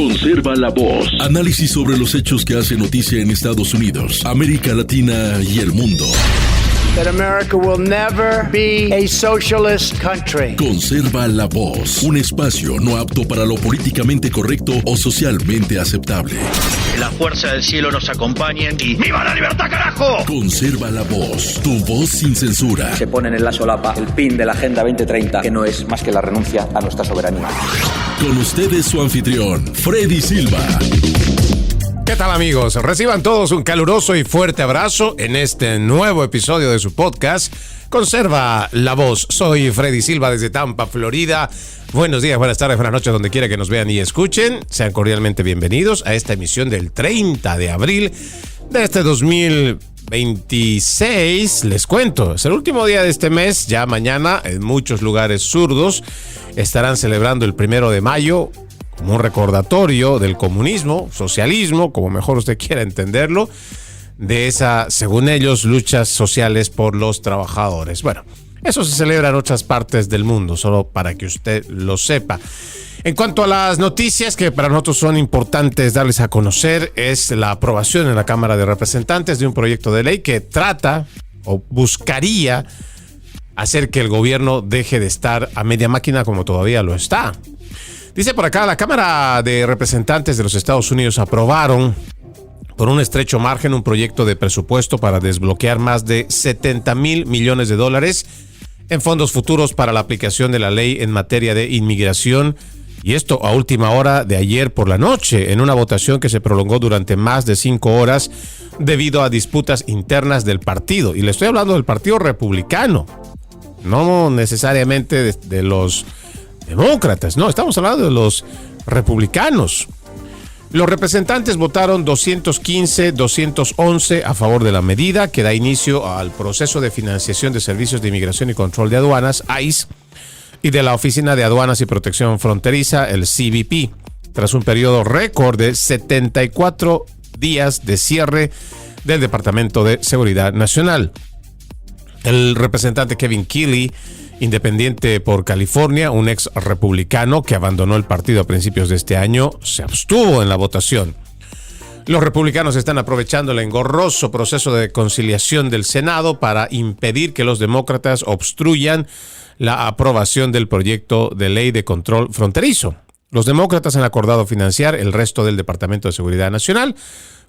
Conserva la voz. Análisis sobre los hechos que hacen noticia en Estados Unidos, América Latina y el mundo. That America will never be a socialist country. Conserva la voz. Un espacio no apto para lo políticamente correcto o socialmente aceptable. La fuerza del cielo nos acompañe y ¡viva la libertad, carajo! Conserva la voz. Tu voz sin censura. Se ponen en la solapa el pin de la Agenda 2030, que no es más que la renuncia a nuestra soberanía. Con ustedes su anfitrión, Freddy Silva. ¿Qué tal, amigos? Reciban todos un caluroso y fuerte abrazo en este nuevo episodio de su podcast Conserva la Voz. Soy Freddy Silva desde Tampa, Florida. Buenos días, buenas tardes, buenas noches, donde quiera que nos vean y escuchen. Sean cordialmente bienvenidos a esta emisión del 30 de abril de este 2026. Les cuento, es el último día de este mes. Ya mañana en muchos lugares zurdos estarán celebrando el 1 de mayo como un recordatorio del comunismo, socialismo, como mejor usted quiera entenderlo, de esa, según ellos, luchas sociales por los trabajadores. Bueno, eso se celebra en otras partes del mundo, solo para que usted lo sepa. En cuanto a las noticias que para nosotros son importantes darles a conocer, es la aprobación en la Cámara de Representantes de un proyecto de ley que trata o buscaría hacer que el gobierno deje de estar a media máquina como todavía lo está. Dice por acá, la Cámara de Representantes de los Estados Unidos aprobaron por un estrecho margen un proyecto de presupuesto para desbloquear más de $70,000 millones en fondos futuros para la aplicación de la ley en materia de inmigración. Y esto a última hora de ayer por la noche, en una votación que se prolongó durante más de 5 horas debido a disputas internas del partido. Y le estoy hablando del Partido Republicano, no necesariamente de los demócratas, no, estamos hablando de los republicanos. Los representantes votaron 215-211 a favor de la medida que da inicio al proceso de financiación de servicios de inmigración y control de aduanas, ICE, y de la Oficina de Aduanas y Protección Fronteriza, el CBP, tras un periodo récord de 74 días de cierre del Departamento de Seguridad Nacional. El representante Kevin Kelly, independiente por California, un ex republicano que abandonó el partido a principios de este año, se abstuvo en la votación. Los republicanos están aprovechando el engorroso proceso de conciliación del Senado para impedir que los demócratas obstruyan la aprobación del proyecto de ley de control fronterizo. Los demócratas han acordado financiar el resto del Departamento de Seguridad Nacional,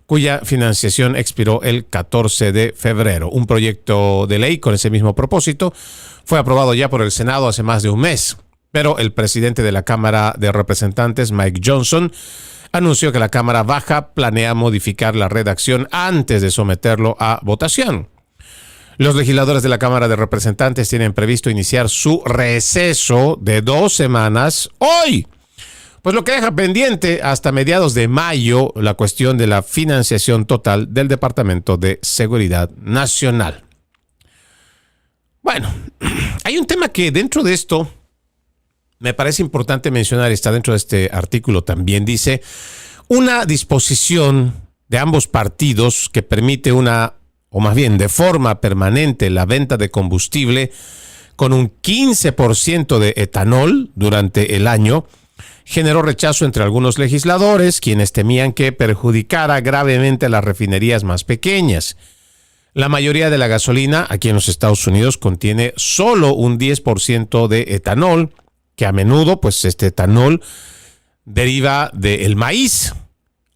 cuya financiación expiró el 14 de febrero. Un proyecto de ley con ese mismo propósito fue aprobado ya por el Senado hace más de un mes, pero el presidente de la Cámara de Representantes, Mike Johnson, anunció que la Cámara Baja planea modificar la redacción antes de someterlo a votación. Los legisladores de la Cámara de Representantes tienen previsto iniciar su receso de 2 semanas hoy, pues lo que deja pendiente hasta mediados de mayo la cuestión de la financiación total del Departamento de Seguridad Nacional. Bueno, hay un tema que dentro de esto me parece importante mencionar, está dentro de este artículo también, dice una disposición de ambos partidos que permite o más bien de forma permanente, la venta de combustible con un 15% de etanol durante el año, generó rechazo entre algunos legisladores, quienes temían que perjudicara gravemente a las refinerías más pequeñas. La mayoría de la gasolina aquí en los Estados Unidos contiene solo un 10% de etanol, que a menudo, pues este etanol deriva del maíz.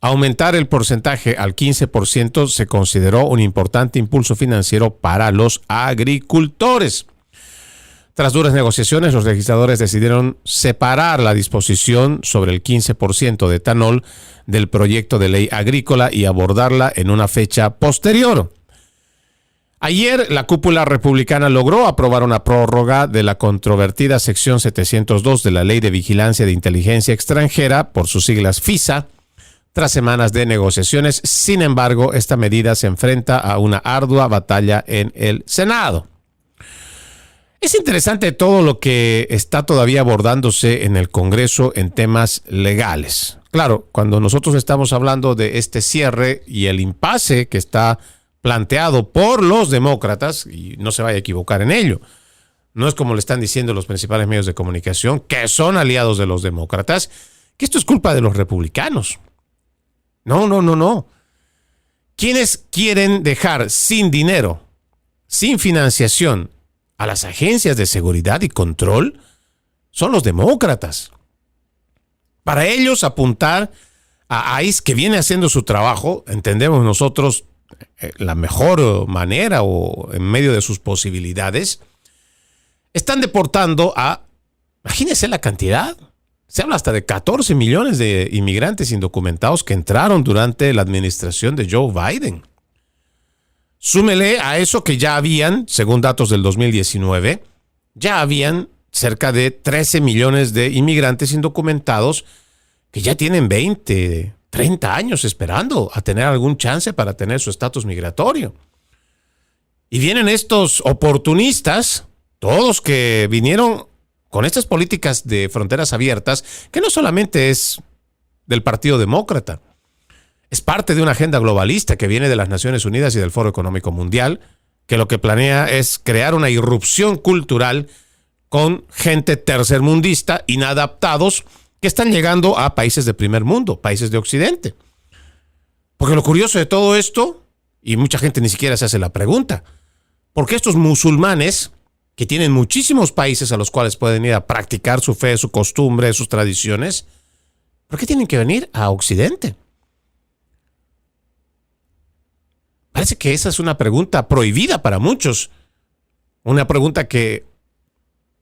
Aumentar el porcentaje al 15% se consideró un importante impulso financiero para los agricultores. Tras duras negociaciones, los legisladores decidieron separar la disposición sobre el 15% de etanol del proyecto de ley agrícola y abordarla en una fecha posterior. Ayer, la cúpula republicana logró aprobar una prórroga de la controvertida sección 702 de la Ley de Vigilancia de Inteligencia Extranjera, por sus siglas FISA, tras semanas de negociaciones. Sin embargo, esta medida se enfrenta a una ardua batalla en el Senado. Es interesante todo lo que está todavía abordándose en el Congreso en temas legales. Claro, cuando nosotros estamos hablando de este cierre y el impasse que está planteado por los demócratas, y no se vaya a equivocar en ello, no es como le están diciendo los principales medios de comunicación, que son aliados de los demócratas, que esto es culpa de los republicanos. No. Quienes quieren dejar sin dinero, sin financiación a las agencias de seguridad y control son los demócratas. Para ellos apuntar a ICE, que viene haciendo su trabajo, entendemos nosotros, la mejor manera o en medio de sus posibilidades, están deportando imagínense la cantidad, se habla hasta de 14 millones de inmigrantes indocumentados que entraron durante la administración de Joe Biden. Súmele a eso que ya habían, según datos del 2019, ya habían cerca de 13 millones de inmigrantes indocumentados que ya tienen 20, 30 años esperando a tener algún chance para tener su estatus migratorio. Y vienen estos oportunistas, todos que vinieron con estas políticas de fronteras abiertas, que no solamente es del Partido Demócrata, es parte de una agenda globalista que viene de las Naciones Unidas y del Foro Económico Mundial, que lo que planea es crear una irrupción cultural con gente tercermundista, inadaptados, que están llegando a países de primer mundo, países de Occidente. Porque lo curioso de todo esto, y mucha gente ni siquiera se hace la pregunta, ¿por qué estos musulmanes, que tienen muchísimos países a los cuales pueden ir a practicar su fe, su costumbre, sus tradiciones, por qué tienen que venir a Occidente? Parece que esa es una pregunta prohibida para muchos. Una pregunta que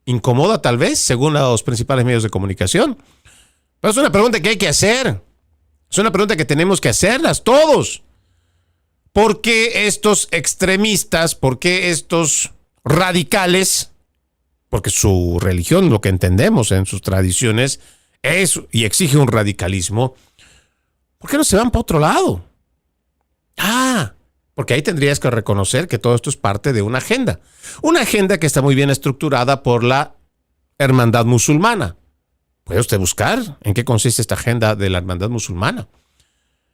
incomoda tal vez, según los principales medios de comunicación. Pero es una pregunta que hay que hacer. Es una pregunta que tenemos que hacerlas todos. ¿Por qué estos extremistas, por qué estos radicales, porque su religión, lo que entendemos en sus tradiciones, es y exige un radicalismo, ¿por qué no se van para otro lado? Porque ahí tendrías que reconocer que todo esto es parte de una agenda que está muy bien estructurada por la hermandad musulmana. Puede usted buscar en qué consiste esta agenda de la hermandad musulmana.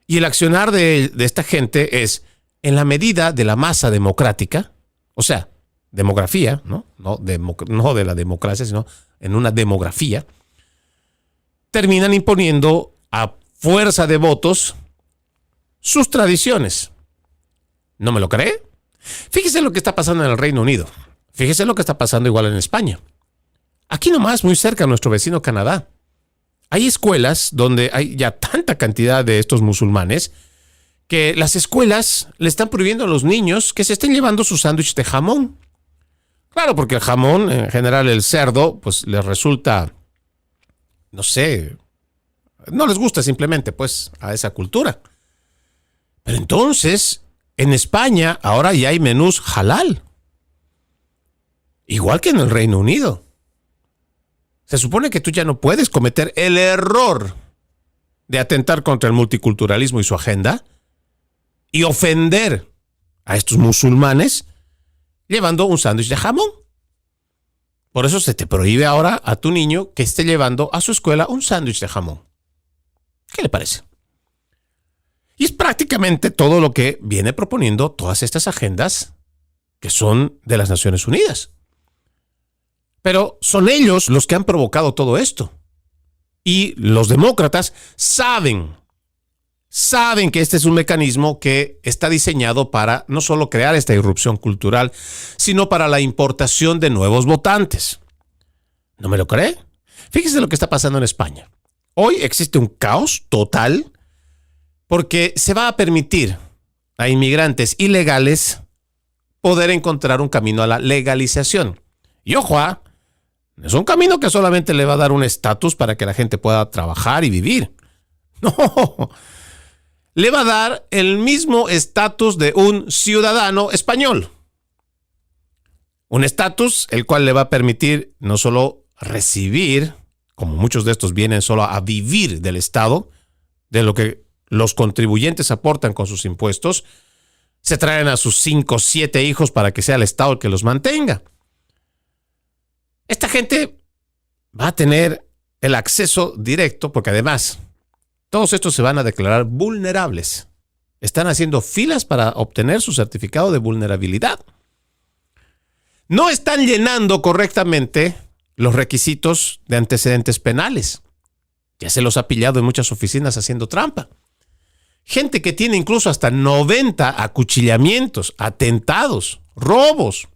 Y el accionar de esta gente es, en la medida de la masa democrática, o sea, demografía, no de la democracia, sino en una demografía, terminan imponiendo a fuerza de votos sus tradiciones. ¿No me lo cree? Fíjese lo que está pasando en el Reino Unido. Fíjese lo que está pasando igual en España. Aquí nomás, muy cerca, nuestro vecino Canadá, hay escuelas donde hay ya tanta cantidad de estos musulmanes que las escuelas le están prohibiendo a los niños que se estén llevando su sándwich de jamón. Claro, porque el jamón, en general el cerdo, pues les resulta, no sé, no les gusta simplemente, pues, a esa cultura. Pero entonces, en España ahora ya hay menús halal. Igual que en el Reino Unido. Se supone que tú ya no puedes cometer el error de atentar contra el multiculturalismo y su agenda y ofender a estos musulmanes llevando un sándwich de jamón. Por eso se te prohíbe ahora a tu niño que esté llevando a su escuela un sándwich de jamón. ¿Qué le parece? Y es prácticamente todo lo que viene proponiendo todas estas agendas que son de las Naciones Unidas. Pero son ellos los que han provocado todo esto. Y los demócratas saben que este es un mecanismo que está diseñado para no solo crear esta irrupción cultural, sino para la importación de nuevos votantes. ¿No me lo cree? Fíjese lo que está pasando en España. Hoy existe un caos total porque se va a permitir a inmigrantes ilegales poder encontrar un camino a la legalización. Y ojo, es un camino que solamente le va a dar un estatus para que la gente pueda trabajar y vivir. No, le va a dar el mismo estatus de un ciudadano español. Un estatus el cual le va a permitir no solo recibir, como muchos de estos vienen solo a vivir del Estado, de lo que los contribuyentes aportan con sus impuestos, se traen a sus 5 o 7 hijos para que sea el Estado el que los mantenga. Esta gente va a tener el acceso directo porque además todos estos se van a declarar vulnerables. Están haciendo filas para obtener su certificado de vulnerabilidad. No están llenando correctamente los requisitos de antecedentes penales. Ya se los ha pillado en muchas oficinas haciendo trampa. Gente que tiene incluso hasta 90 acuchillamientos, atentados, robos.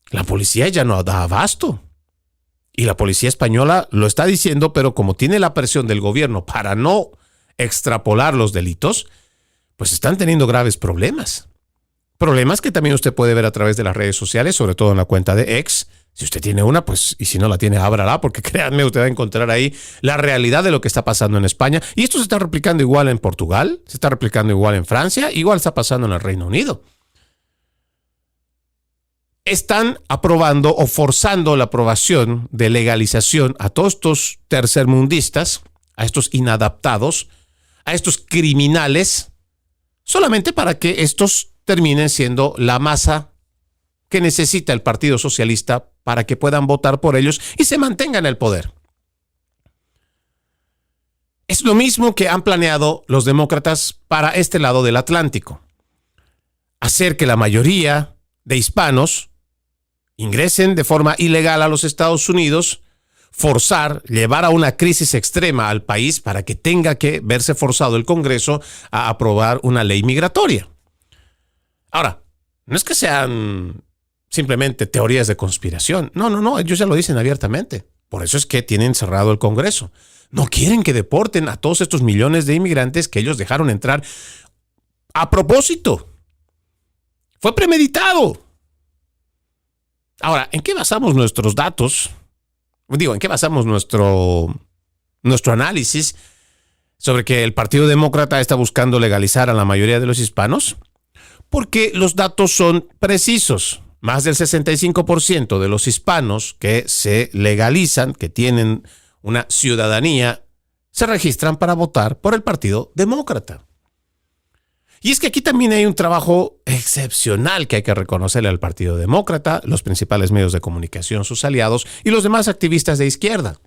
La policía ya no da abasto. Y la policía española lo está diciendo, pero como tiene la presión del gobierno para no extrapolar los delitos, pues están teniendo graves problemas. Problemas que también usted puede ver a través de las redes sociales, sobre todo en la cuenta de X. Si usted tiene una, pues, y si no la tiene, ábrala, porque créanme, usted va a encontrar ahí la realidad de lo que está pasando en España. Y esto se está replicando igual en Portugal, se está replicando igual en Francia, igual está pasando en el Reino Unido. Están aprobando o forzando la aprobación de legalización a todos estos tercermundistas, a estos inadaptados, a estos criminales, solamente para que estos terminen siendo la masa que necesita el Partido Socialista para que puedan votar por ellos y se mantengan en el poder. Es lo mismo que han planeado los demócratas para este lado del Atlántico. Hacer que la mayoría de hispanos ingresen de forma ilegal a los Estados Unidos, forzar, llevar a una crisis extrema al país para que tenga que verse forzado el Congreso a aprobar una ley migratoria. Ahora, no es que sean simplemente teorías de conspiración. No, ellos ya lo dicen abiertamente. Por eso es que tienen cerrado el Congreso. No quieren que deporten a todos estos millones de inmigrantes que ellos dejaron entrar a propósito. Fue premeditado. Ahora, ¿en qué basamos nuestros datos? ¿En qué basamos nuestro análisis sobre que el Partido Demócrata está buscando legalizar a la mayoría de los hispanos? Porque los datos son precisos. Más del 65% de los hispanos que se legalizan, que tienen una ciudadanía, se registran para votar por el Partido Demócrata. Y es que aquí también hay un trabajo excepcional que hay que reconocerle al Partido Demócrata, los principales medios de comunicación, sus aliados y los demás activistas de izquierda.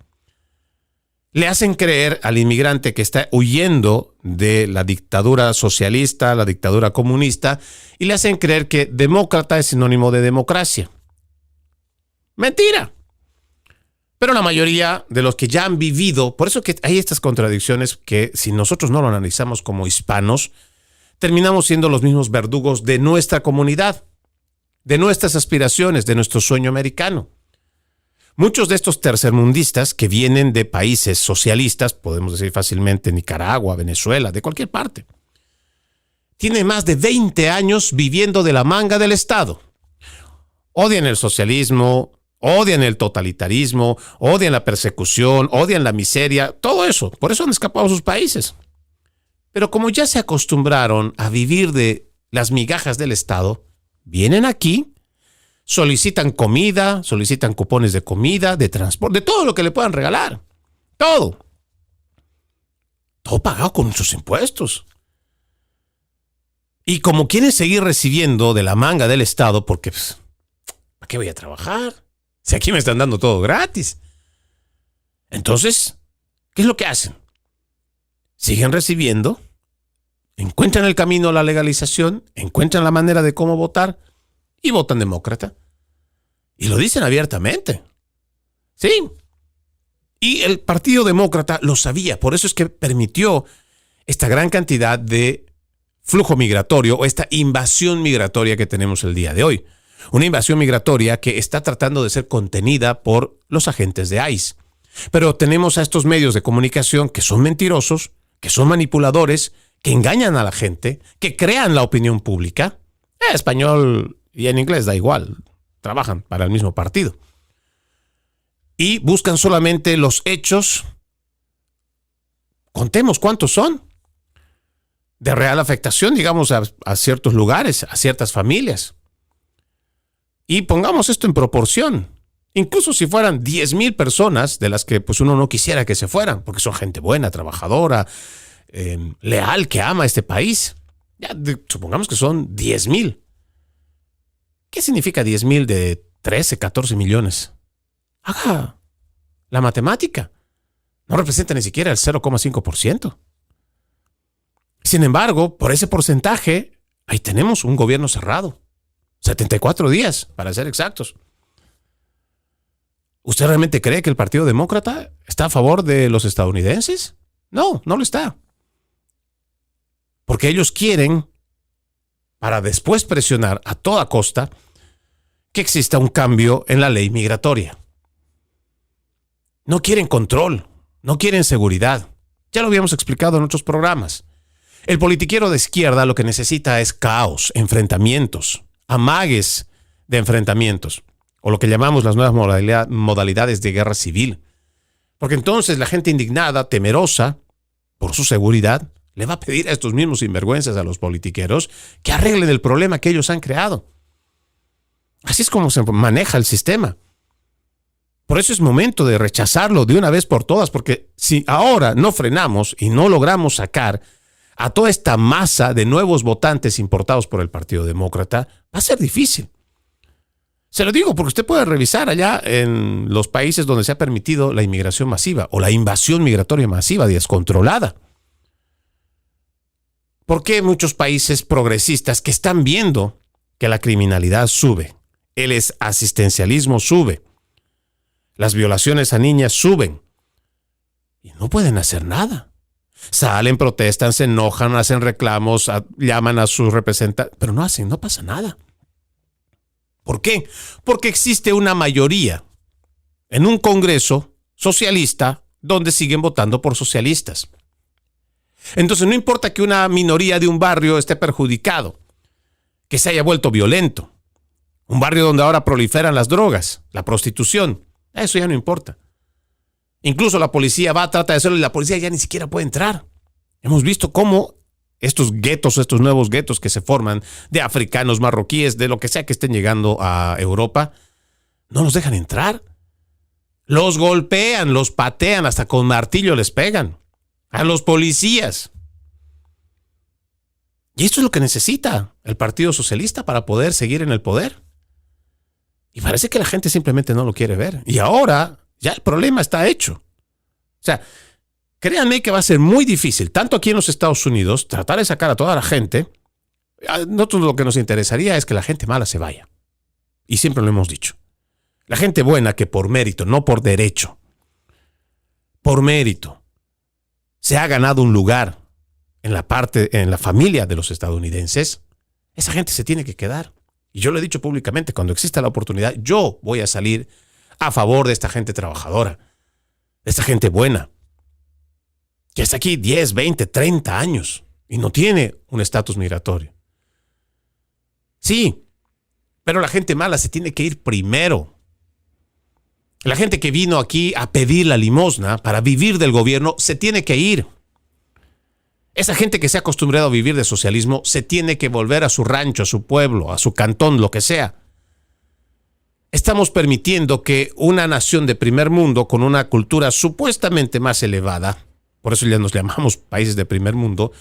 Le hacen creer al inmigrante que está huyendo de la dictadura socialista, la dictadura comunista, y le hacen creer que demócrata es sinónimo de democracia. ¡Mentira! Pero la mayoría de los que ya han vivido, por eso que hay estas contradicciones que si nosotros no lo analizamos como hispanos, terminamos siendo los mismos verdugos de nuestra comunidad, de nuestras aspiraciones, de nuestro sueño americano. Muchos de estos tercermundistas que vienen de países socialistas, podemos decir fácilmente Nicaragua, Venezuela, de cualquier parte, tienen más de 20 años viviendo de la manga del Estado. Odian el socialismo, odian el totalitarismo, odian la persecución, odian la miseria, todo eso. Por eso han escapado a sus países. Pero como ya se acostumbraron a vivir de las migajas del Estado, vienen aquí, solicitan comida, solicitan cupones de comida, de transporte, de todo lo que le puedan regalar. Todo. Todo pagado con sus impuestos. Y como quieren seguir recibiendo de la manga del Estado, porque pues, ¿para qué voy a trabajar? Si aquí me están dando todo gratis. Entonces, ¿qué es lo que hacen? Siguen recibiendo, encuentran el camino a la legalización, encuentran la manera de cómo votar y votan demócrata. Y lo dicen abiertamente. Sí. Y el Partido Demócrata lo sabía, por eso es que permitió esta gran cantidad de flujo migratorio o esta invasión migratoria que tenemos el día de hoy. Una invasión migratoria que está tratando de ser contenida por los agentes de ICE. Pero tenemos a estos medios de comunicación que son mentirosos, que son manipuladores, que engañan a la gente, que crean la opinión pública. En español y en inglés da igual, trabajan para el mismo partido. Y buscan solamente los hechos. Contemos cuántos son. De real afectación, digamos, a ciertos lugares, a ciertas familias. Y pongamos esto en proporción. Incluso si fueran 10,000 personas, de las que pues uno no quisiera que se fueran, porque son gente buena, trabajadora, leal, que ama este país. Supongamos que son 10,000. ¿Qué significa 10,000 de 13, 14 millones? Haga la matemática. No representa ni siquiera el 0,5%. Sin embargo, por ese porcentaje, ahí tenemos un gobierno cerrado. 74 días, para ser exactos. ¿Usted realmente cree que el Partido Demócrata está a favor de los estadounidenses? No, no lo está. Porque ellos quieren, para después presionar a toda costa, que exista un cambio en la ley migratoria. No quieren control, no quieren seguridad. Ya lo habíamos explicado en otros programas. El politiquero de izquierda lo que necesita es caos, enfrentamientos, amagues de enfrentamientos, o lo que llamamos las nuevas modalidades de guerra civil. Porque entonces la gente indignada, temerosa por su seguridad, le va a pedir a estos mismos sinvergüenzas, a los politiqueros, que arreglen el problema que ellos han creado. Así es como se maneja el sistema. Por eso es momento de rechazarlo de una vez por todas, porque si ahora no frenamos y no logramos sacar a toda esta masa de nuevos votantes importados por el Partido Demócrata, va a ser difícil. Se lo digo porque usted puede revisar allá en los países donde se ha permitido la inmigración masiva o la invasión migratoria masiva descontrolada. ¿Por qué muchos países progresistas que están viendo que la criminalidad sube, el asistencialismo sube, las violaciones a niñas suben y no pueden hacer nada? Salen, protestan, se enojan, hacen reclamos, llaman a sus representantes, pero no pasa nada. ¿Por qué? Porque existe una mayoría en un Congreso socialista donde siguen votando por socialistas. Entonces no importa que una minoría de un barrio esté perjudicado, que se haya vuelto violento, un barrio donde ahora proliferan las drogas, la prostitución, eso ya no importa. Incluso la policía va a tratar de hacerlo y la policía ya ni siquiera puede entrar. Hemos visto cómo estos guetos, estos nuevos guetos que se forman de africanos, marroquíes, de lo que sea que estén llegando a Europa, no los dejan entrar. Los golpean, los patean, hasta con martillo les pegan a los policías. Y esto es lo que necesita el Partido Socialista para poder seguir en el poder. Y parece que la gente simplemente no lo quiere ver. Y ahora ya el problema está hecho. O sea, créanme que va a ser muy difícil, tanto aquí en los Estados Unidos, tratar de sacar a toda la gente. A nosotros lo que nos interesaría es que la gente mala se vaya. Y siempre lo hemos dicho. La gente buena que por mérito, no por derecho, por mérito, se ha ganado un lugar en la familia de los estadounidenses, esa gente se tiene que quedar. Y yo lo he dicho públicamente, cuando exista la oportunidad, yo voy a salir a favor de esta gente trabajadora, de esta gente buena, que está aquí 10, 20, 30 años y no tiene un estatus migratorio. Sí, pero la gente mala se tiene que ir primero. La gente que vino aquí a pedir la limosna para vivir del gobierno se tiene que ir. Esa gente que se ha acostumbrado a vivir de socialismo se tiene que volver a su rancho, a su pueblo, a su cantón, lo que sea. Estamos permitiendo que una nación de primer mundo con una cultura supuestamente más elevada, por eso ya nos llamamos países de primer mundo,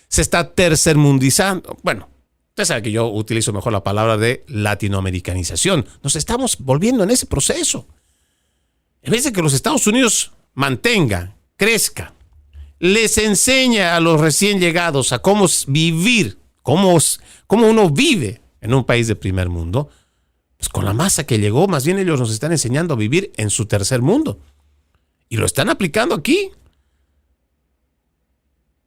se está tercermundizando. Bueno, usted sabe que yo utilizo mejor la palabra de latinoamericanización. Nos estamos volviendo en ese proceso. En vez de que los Estados Unidos mantenga, crezca, les enseña a los recién llegados a cómo vivir, cómo uno vive en un país de primer mundo, pues con la masa que llegó, más bien ellos nos están enseñando a vivir en su tercer mundo. Y lo están aplicando aquí.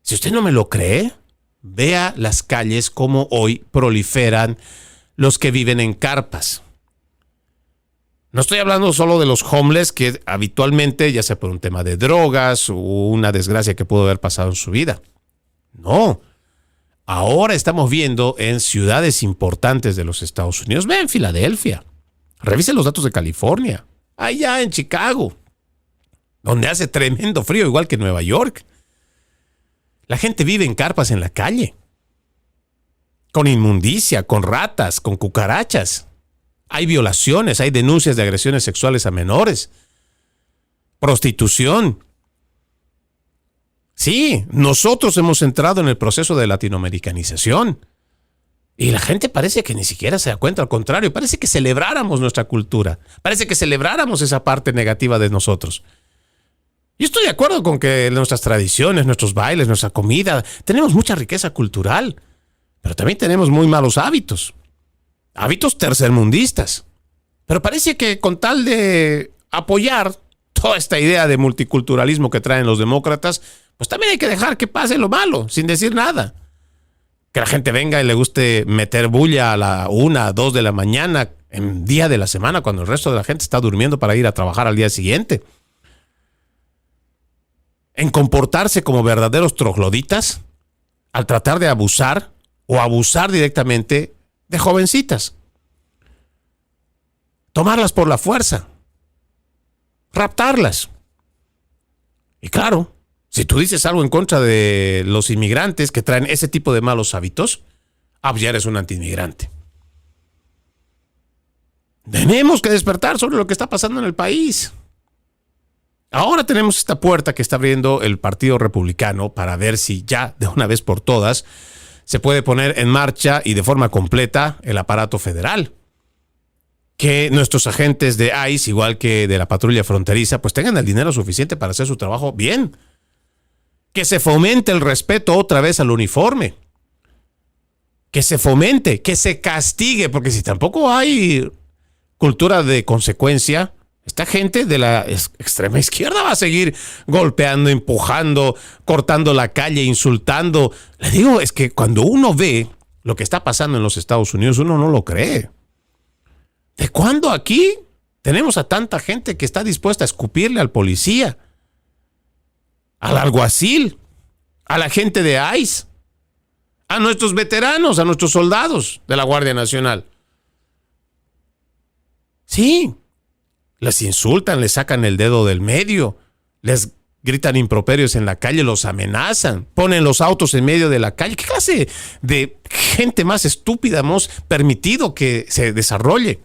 Si usted no me lo cree, vea las calles como hoy proliferan los que viven en carpas. No estoy hablando solo de los homeless que habitualmente, ya sea por un tema de drogas o una desgracia que pudo haber pasado en su vida. No. Ahora estamos viendo en ciudades importantes de los Estados Unidos. Ve en Filadelfia. Revise los datos de California. Allá en Chicago, donde hace tremendo frío, igual que en Nueva York. La gente vive en carpas en la calle. Con inmundicia, con ratas, con cucarachas. Hay violaciones, hay denuncias de agresiones sexuales a menores, prostitución. Sí, nosotros hemos entrado en el proceso de latinoamericanización y la gente parece que ni siquiera se da cuenta, al contrario, parece que celebráramos nuestra cultura, parece que celebráramos esa parte negativa de nosotros. Yo estoy de acuerdo con que nuestras tradiciones, nuestros bailes, nuestra comida, tenemos mucha riqueza cultural, pero también tenemos muy malos hábitos tercermundistas. Pero parece que con tal de apoyar toda esta idea de multiculturalismo que traen los demócratas, pues también hay que dejar que pase lo malo, sin decir nada. Que la gente venga y le guste meter bulla a la 1, 2 de la mañana en día de la semana, cuando el resto de la gente está durmiendo para ir a trabajar al día siguiente. En comportarse como verdaderos trogloditas al tratar de abusar o abusar directamente de jovencitas. Tomarlas por la fuerza. Raptarlas. Y claro, si tú dices algo en contra de los inmigrantes que traen ese tipo de malos hábitos, pues ya eres un antiinmigrante. Tenemos que despertar sobre lo que está pasando en el país. Ahora tenemos esta puerta que está abriendo el Partido Republicano para ver si ya de una vez por todas se puede poner en marcha y de forma completa el aparato federal. Que nuestros agentes de ICE, igual que de la patrulla fronteriza, pues tengan el dinero suficiente para hacer su trabajo bien. Que se fomente el respeto otra vez al uniforme. Que se fomente, que se castigue, porque si tampoco hay cultura de consecuencia, esta gente de la extrema izquierda va a seguir golpeando, empujando, cortando la calle, insultando. Le digo, es que cuando uno ve lo que está pasando en los Estados Unidos, uno no lo cree. ¿De cuándo aquí tenemos a tanta gente que está dispuesta a escupirle al policía, al alguacil, a la gente de ICE, a nuestros veteranos, a nuestros soldados de la Guardia Nacional? Sí, les insultan, les sacan el dedo del medio, les gritan improperios en la calle, los amenazan, ponen los autos en medio de la calle. ¿Qué clase de gente más estúpida hemos permitido que se desarrolle?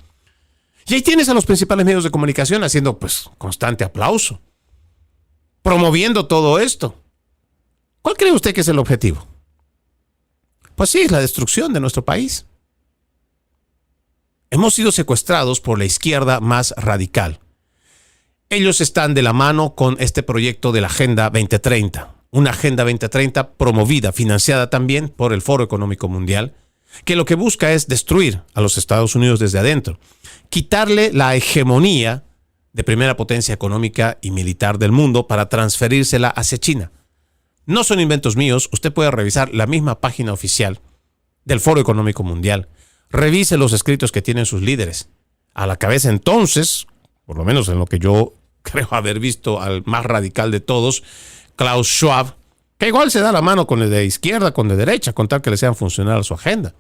Y ahí tienes a los principales medios de comunicación haciendo pues constante aplauso, promoviendo todo esto. ¿Cuál cree usted que es el objetivo? Pues sí, es la destrucción de nuestro país. Hemos sido secuestrados por la izquierda más radical. Ellos están de la mano con este proyecto de la Agenda 2030, una Agenda 2030 promovida, financiada también por el Foro Económico Mundial, que lo que busca es destruir a los Estados Unidos desde adentro, quitarle la hegemonía de primera potencia económica y militar del mundo para transferírsela hacia China. No son inventos míos, usted puede revisar la misma página oficial del Foro Económico Mundial. Revise los escritos que tienen sus líderes. A la cabeza entonces, por lo menos en lo que yo creo haber visto al más radical de todos, Klaus Schwab, que igual se da la mano con el de izquierda, con el de derecha, con tal que le sean funcional a su agenda.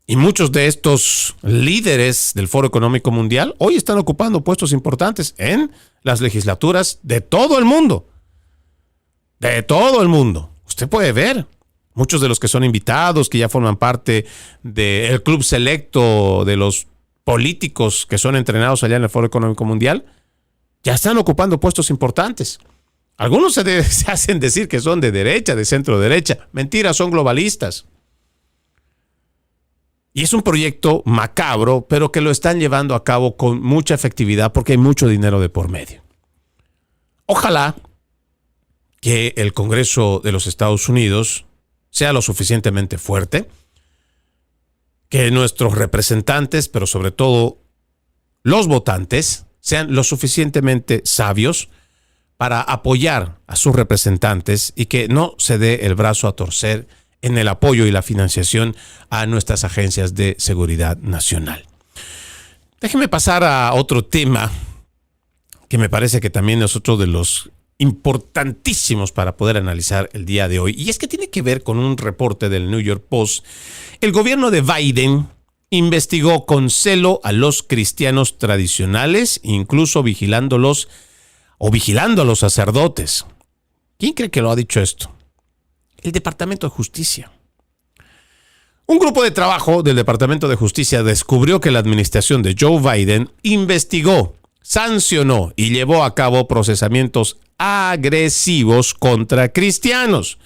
Y muchos de estos líderes del Foro Económico Mundial hoy están ocupando puestos importantes en las legislaturas de todo el mundo. De todo el mundo. Usted puede ver. Muchos de los que son invitados, que ya forman parte del club selecto de los políticos que son entrenados allá en el Foro Económico Mundial, ya están ocupando puestos importantes. Algunos se hacen decir que son de derecha, de centro derecha. Mentira, son globalistas. Y es un proyecto macabro, pero que lo están llevando a cabo con mucha efectividad porque hay mucho dinero de por medio. Ojalá que el Congreso de los Estados Unidos sea lo suficientemente fuerte, que nuestros representantes, pero sobre todo los votantes, sean lo suficientemente sabios para apoyar a sus representantes y que no se dé el brazo a torcer en el apoyo y la financiación a nuestras agencias de seguridad nacional. Déjeme pasar a otro tema que me parece que también es otro de los importantísimos para poder analizar el día de hoy. Y es que tiene que ver con un reporte del New York Post. El gobierno de Biden investigó con celo a los cristianos tradicionales, incluso vigilando a los sacerdotes. ¿Quién cree que lo ha dicho esto? El Departamento de Justicia. Un grupo de trabajo del Departamento de Justicia descubrió que la administración de Joe Biden investigó, sancionó y llevó a cabo procesamientos agresivos contra cristianos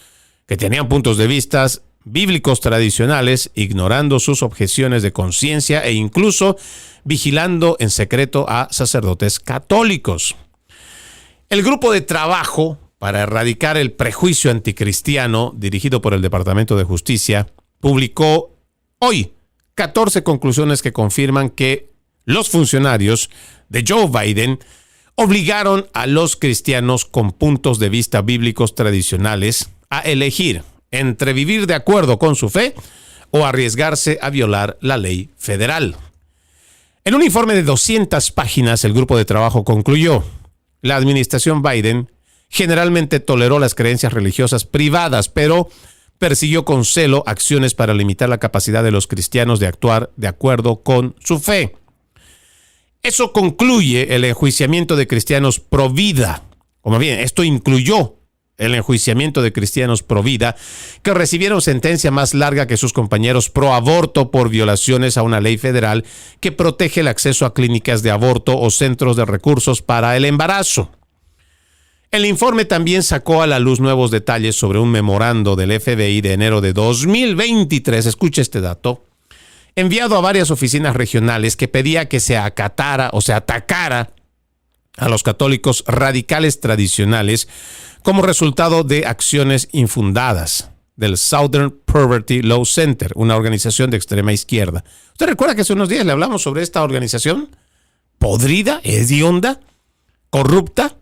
que tenían puntos de vista bíblicos tradicionales, ignorando sus objeciones de conciencia e incluso vigilando en secreto a sacerdotes católicos. El grupo de trabajo para erradicar el prejuicio anticristiano, dirigido por el Departamento de Justicia, publicó hoy 14 conclusiones que confirman que los funcionarios de Joe Biden obligaron a los cristianos con puntos de vista bíblicos tradicionales a elegir entre vivir de acuerdo con su fe o arriesgarse a violar la ley federal. En un informe de 200 páginas, el grupo de trabajo concluyó: la administración Biden generalmente toleró las creencias religiosas privadas, pero persiguió con celo acciones para limitar la capacidad de los cristianos de actuar de acuerdo con su fe. Eso concluye el enjuiciamiento de cristianos pro vida, o más bien, esto incluyó el enjuiciamiento de cristianos pro vida que recibieron sentencia más larga que sus compañeros pro aborto por violaciones a una ley federal que protege el acceso a clínicas de aborto o centros de recursos para el embarazo. El informe también sacó a la luz nuevos detalles sobre un memorando del FBI de enero de 2023, escuche este dato, enviado a varias oficinas regionales que pedía que se acatara o se atacara a los católicos radicales tradicionales como resultado de acciones infundadas del Southern Poverty Law Center, una organización de extrema izquierda. ¿Usted recuerda que hace unos días le hablamos sobre esta organización? ¿Podrida? ¿Hedionda? ¿Corrupta?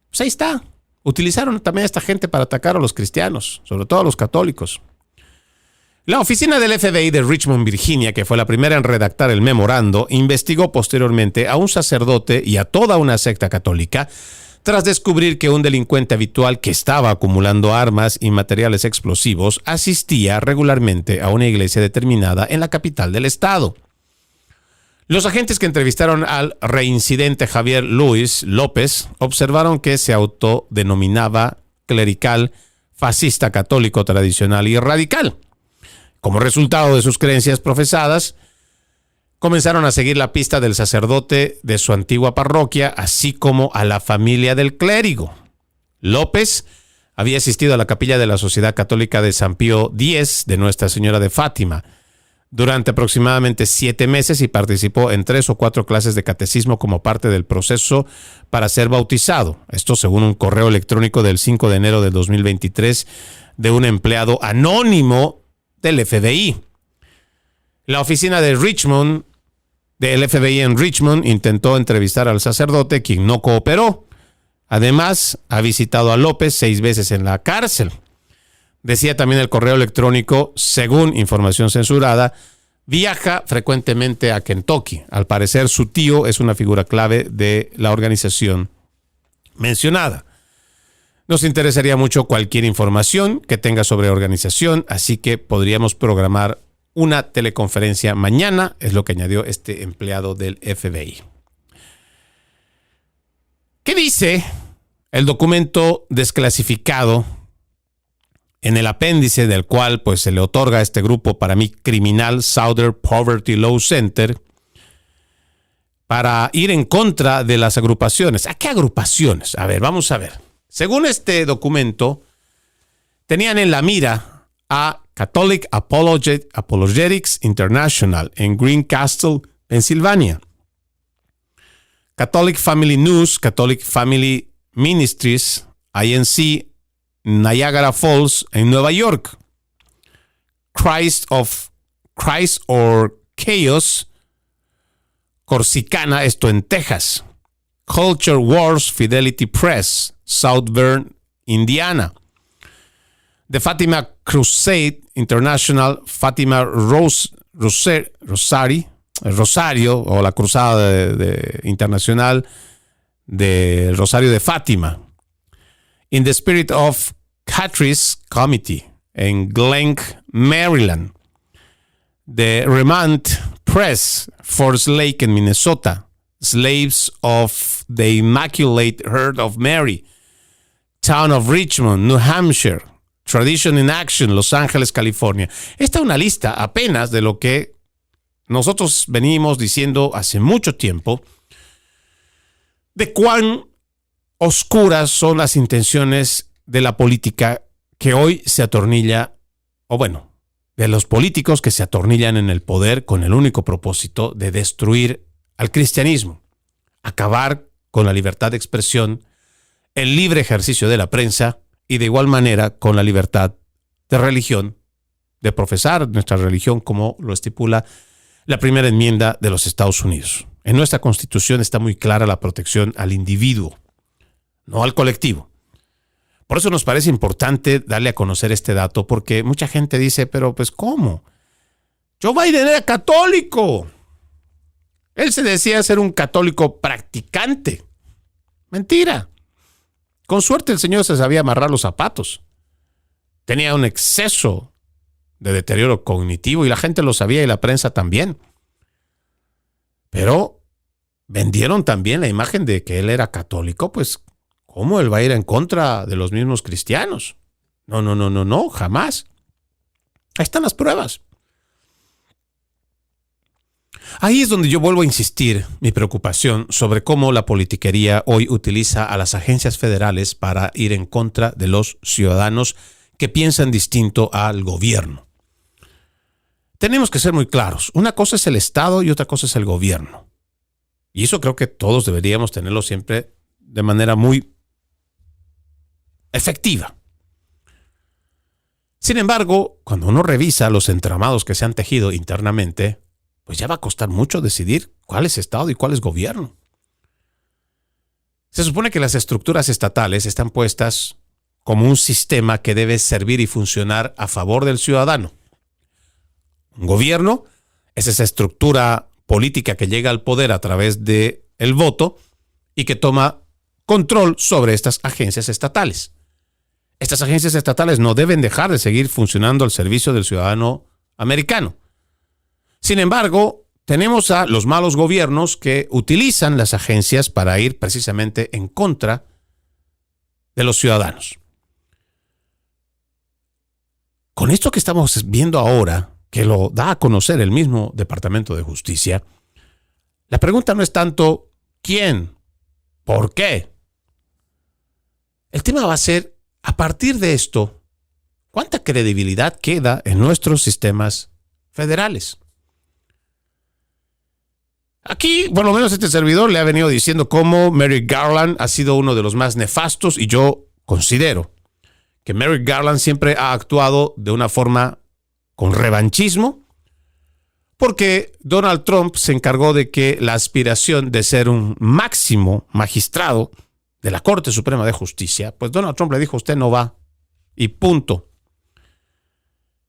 Pues ahí está. Utilizaron también a esta gente para atacar a los cristianos, sobre todo a los católicos. La oficina del FBI de Richmond, Virginia, que fue la primera en redactar el memorando, investigó posteriormente a un sacerdote y a toda una secta católica tras descubrir que un delincuente habitual que estaba acumulando armas y materiales explosivos asistía regularmente a una iglesia determinada en la capital del estado. Los agentes que entrevistaron al reincidente Javier Luis López observaron que se autodenominaba clerical, fascista, católico tradicional y radical. Como resultado de sus creencias profesadas, comenzaron a seguir la pista del sacerdote de su antigua parroquia, así como a la familia del clérigo. López había asistido a la capilla de la Sociedad Católica de San Pío X de Nuestra Señora de Fátima durante aproximadamente 7 meses y participó en 3 o 4 clases de catecismo como parte del proceso para ser bautizado. Esto según un correo electrónico del 5 de enero de 2023 de un empleado anónimo del FBI. La oficina de Richmond, del FBI en Richmond, intentó entrevistar al sacerdote, quien no cooperó. Además, ha visitado a López 6 veces en la cárcel. Decía también el correo electrónico, según información censurada, viaja frecuentemente a Kentucky. Al parecer, su tío es una figura clave de la organización mencionada. Nos interesaría mucho cualquier información que tenga sobre organización, así que podríamos programar una teleconferencia mañana, es lo que añadió este empleado del FBI. ¿Qué dice el documento desclasificado en el apéndice del cual pues, se le otorga a este grupo, para mí criminal, Southern Poverty Law Center, para ir en contra de las agrupaciones? ¿A qué agrupaciones? A ver, vamos a ver. Según este documento, tenían en la mira a Catholic Apologetics International en Greencastle, Pensilvania, Catholic Family News, Catholic Family Ministries, INC, Niagara Falls, en Nueva York, Christ or Chaos, Corsicana, esto en Texas, Culture Wars, Fidelity Press, South Bend, Indiana, The Fatima Crusade International, Fatima Rosario, o la Cruzada Internacional del Rosario de Fátima, In the Spirit of Catrice Committee, en Glen, Maryland, The Remnant Press, Forest Lake, en Minnesota, Slaves of the Immaculate Heart of Mary, Town of Richmond, New Hampshire, Tradition in Action, Los Ángeles, California. Esta es una lista apenas de lo que nosotros venimos diciendo hace mucho tiempo, de cuán oscuras son las intenciones de la política que hoy se atornilla, o bueno, de los políticos que se atornillan en el poder con el único propósito de destruir al cristianismo, acabar con la libertad de expresión, el libre ejercicio de la prensa y de igual manera con la libertad de religión, de profesar nuestra religión como lo estipula la primera enmienda de los Estados Unidos. En nuestra Constitución está muy clara la protección al individuo, no al colectivo. Por eso nos parece importante darle a conocer este dato, porque mucha gente dice, pero pues ¿cómo? Joe Biden era católico. Él se decía ser un católico practicante. Mentira. Con suerte el señor se sabía amarrar los zapatos. Tenía un exceso de deterioro cognitivo y la gente lo sabía y la prensa también. Pero vendieron también la imagen de que él era católico, pues ¿cómo él va a ir en contra de los mismos cristianos? No, jamás. Ahí están las pruebas. Ahí es donde yo vuelvo a insistir mi preocupación sobre cómo la politiquería hoy utiliza a las agencias federales para ir en contra de los ciudadanos que piensan distinto al gobierno. Tenemos que ser muy claros. Una cosa es el Estado y otra cosa es el gobierno. Y eso creo que todos deberíamos tenerlo siempre de manera muy efectiva. Sin embargo, cuando uno revisa los entramados que se han tejido internamente, pues ya va a costar mucho decidir cuál es Estado y cuál es gobierno. Se supone que las estructuras estatales están puestas como un sistema que debe servir y funcionar a favor del ciudadano. Un gobierno es esa estructura política que llega al poder a través del voto y que toma control sobre estas agencias estatales. Estas agencias estatales no deben dejar de seguir funcionando al servicio del ciudadano americano. Sin embargo, tenemos a los malos gobiernos que utilizan las agencias para ir precisamente en contra de los ciudadanos. Con esto que estamos viendo ahora, que lo da a conocer el mismo Departamento de Justicia, la pregunta no es tanto ¿quién? ¿Por qué? El tema va a ser, a partir de esto, ¿cuánta credibilidad queda en nuestros sistemas federales? Aquí, por lo menos este servidor le ha venido diciendo cómo Merrick Garland ha sido uno de los más nefastos y yo considero que Merrick Garland siempre ha actuado de una forma con revanchismo porque Donald Trump se encargó de que la aspiración de ser un máximo magistrado de la Corte Suprema de Justicia, pues Donald Trump le dijo, usted no va y punto.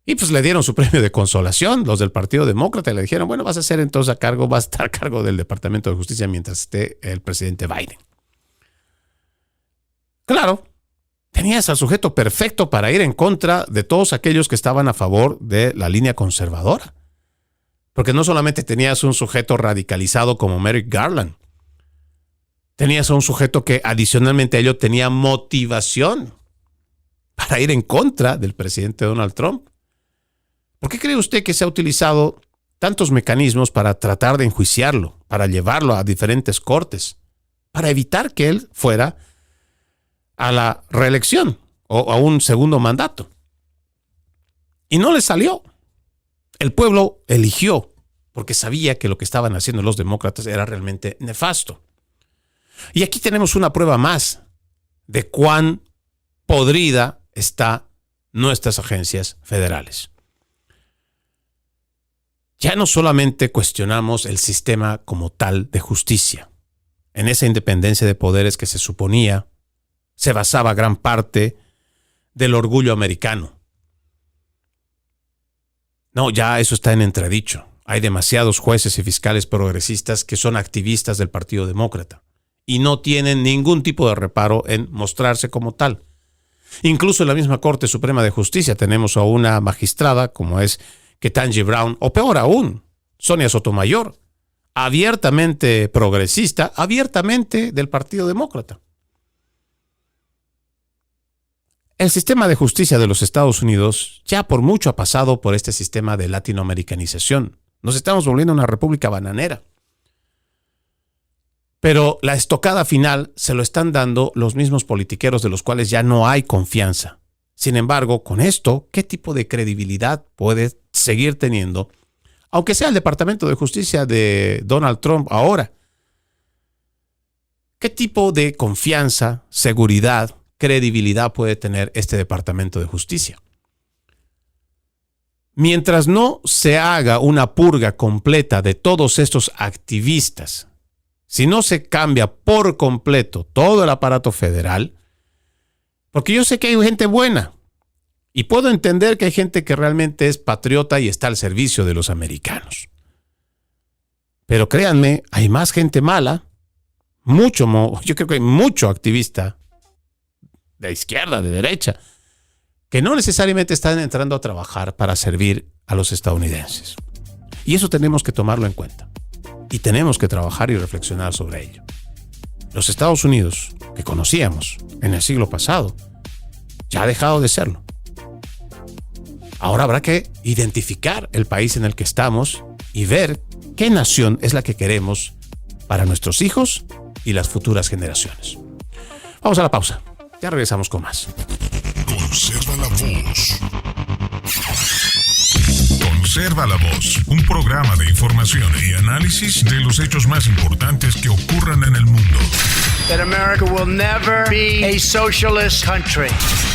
Y pues le dieron su premio de consolación, los del Partido Demócrata, y le dijeron, bueno, vas a ser entonces vas a estar a cargo del Departamento de Justicia mientras esté el presidente Biden. Claro, tenías al sujeto perfecto para ir en contra de todos aquellos que estaban a favor de la línea conservadora. Porque no solamente tenías un sujeto radicalizado como Merrick Garland, tenías a un sujeto que adicionalmente a ello tenía motivación para ir en contra del presidente Donald Trump. ¿Por qué cree usted que se ha utilizado tantos mecanismos para tratar de enjuiciarlo, para llevarlo a diferentes cortes, para evitar que él fuera a la reelección o a un segundo mandato? Y no le salió. El pueblo eligió porque sabía que lo que estaban haciendo los demócratas era realmente nefasto. Y aquí tenemos una prueba más de cuán podrida están nuestras agencias federales. Ya no solamente cuestionamos el sistema como tal de justicia. En esa independencia de poderes que se suponía, se basaba gran parte del orgullo americano. No, ya eso está en entredicho. Hay demasiados jueces y fiscales progresistas que son activistas del Partido Demócrata y no tienen ningún tipo de reparo en mostrarse como tal. Incluso en la misma Corte Suprema de Justicia tenemos a una magistrada como es Ketanji Brown, o peor aún, Sonia Sotomayor, abiertamente progresista, abiertamente del Partido Demócrata. El sistema de justicia de los Estados Unidos ya por mucho ha pasado por este sistema de latinoamericanización. Nos estamos volviendo una república bananera. Pero la estocada final se lo están dando los mismos politiqueros de los cuales ya no hay confianza. Sin embargo, con esto, ¿qué tipo de credibilidad puede seguir teniendo, aunque sea el Departamento de Justicia de Donald Trump ahora? ¿Qué tipo de confianza, seguridad, credibilidad puede tener este Departamento de Justicia? mientras no se haga una purga completa de todos estos activistas, si no se cambia por completo todo el aparato federal, porque yo sé que hay gente buena y puedo entender que hay gente que realmente es patriota y está al servicio de los americanos. Pero créanme, hay más gente mala, yo creo que hay mucho activista de izquierda, de derecha, que no necesariamente están entrando a trabajar para servir a los estadounidenses. Y eso tenemos que tomarlo en cuenta. Y tenemos que trabajar y reflexionar sobre ello. Los Estados Unidos, que conocíamos en el siglo pasado, ya ha dejado de serlo. Ahora habrá que identificar el país en el que estamos y ver qué nación es la que queremos para nuestros hijos y las futuras generaciones. Vamos a la pausa. Ya regresamos con más. Conserva la voz. Conserva la voz, un programa de información y análisis de los hechos más importantes que ocurran en el mundo. That America will never be a socialist country.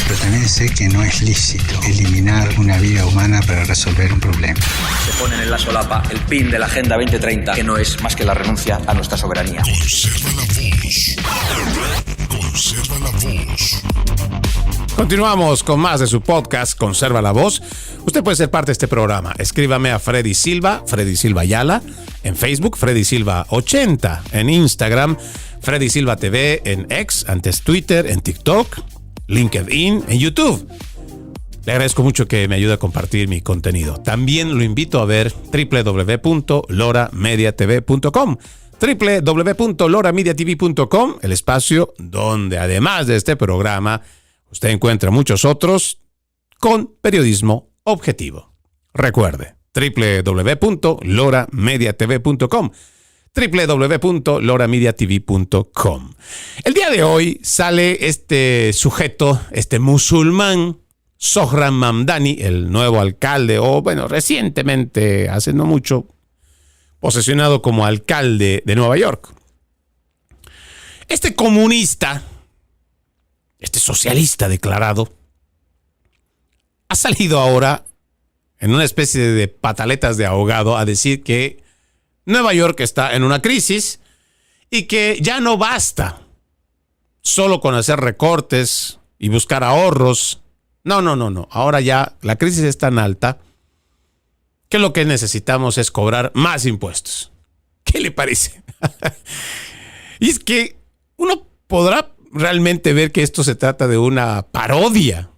Pero también sé que no es lícito eliminar una vida humana para resolver un problema. Se ponen en la solapa el pin de la Agenda 2030, que no es más que la renuncia a nuestra soberanía. Conserva la voz. Conserva la voz. Continuamos con más de su podcast Conserva la Voz. Usted puede ser parte de este programa. Escríbame a Freddy Silva Ayala, en Facebook, Freddy Silva 80, en Instagram, Freddy Silva TV, en X, antes Twitter, en TikTok, LinkedIn, en YouTube. Le agradezco mucho que me ayude a compartir mi contenido. También lo invito a ver www.loramediatv.com. www.loramediatv.com, el espacio donde además de este programa usted encuentra muchos otros con periodismo objetivo. Recuerde, www.loramediatv.com, www.loramediatv.com. El día de hoy sale este sujeto, este musulmán, Zohran Mamdani, el nuevo alcalde, recientemente, hace no mucho, posesionado como alcalde de Nueva York. Este comunista, este socialista declarado, ha salido ahora en una especie de pataletas de ahogado a decir que Nueva York está en una crisis y que ya no basta solo con hacer recortes y buscar ahorros. No. Ahora ya la crisis es tan alta que lo que necesitamos es cobrar más impuestos. ¿Qué le parece? Y es que uno podrá realmente ver que esto se trata de una parodia,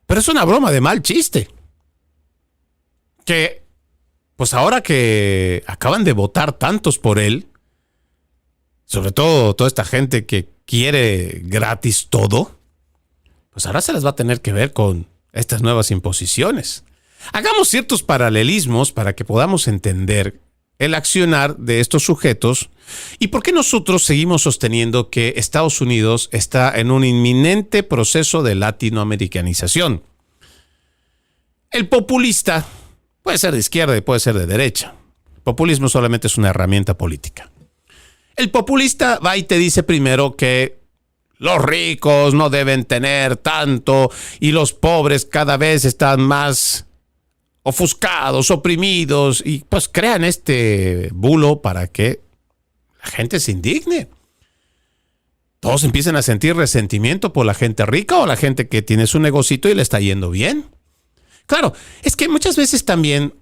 pero es una broma de mal chiste. Que, pues ahora que acaban de votar tantos por él, sobre todo toda esta gente que quiere gratis todo, pues ahora se las va a tener que ver con estas nuevas imposiciones. Hagamos ciertos paralelismos para que podamos entender el accionar de estos sujetos y por qué nosotros seguimos sosteniendo que Estados Unidos está en un inminente proceso de latinoamericanización. El populista puede ser de izquierda y puede ser de derecha. El populismo solamente es una herramienta política. El populista va y te dice primero que los ricos no deben tener tanto y los pobres cada vez están más ofuscados, oprimidos, y pues crean este bulo para que la gente se indigne. Todos empiezan a sentir resentimiento por la gente rica o la gente que tiene su negocito y le está yendo bien. Claro, es que muchas veces también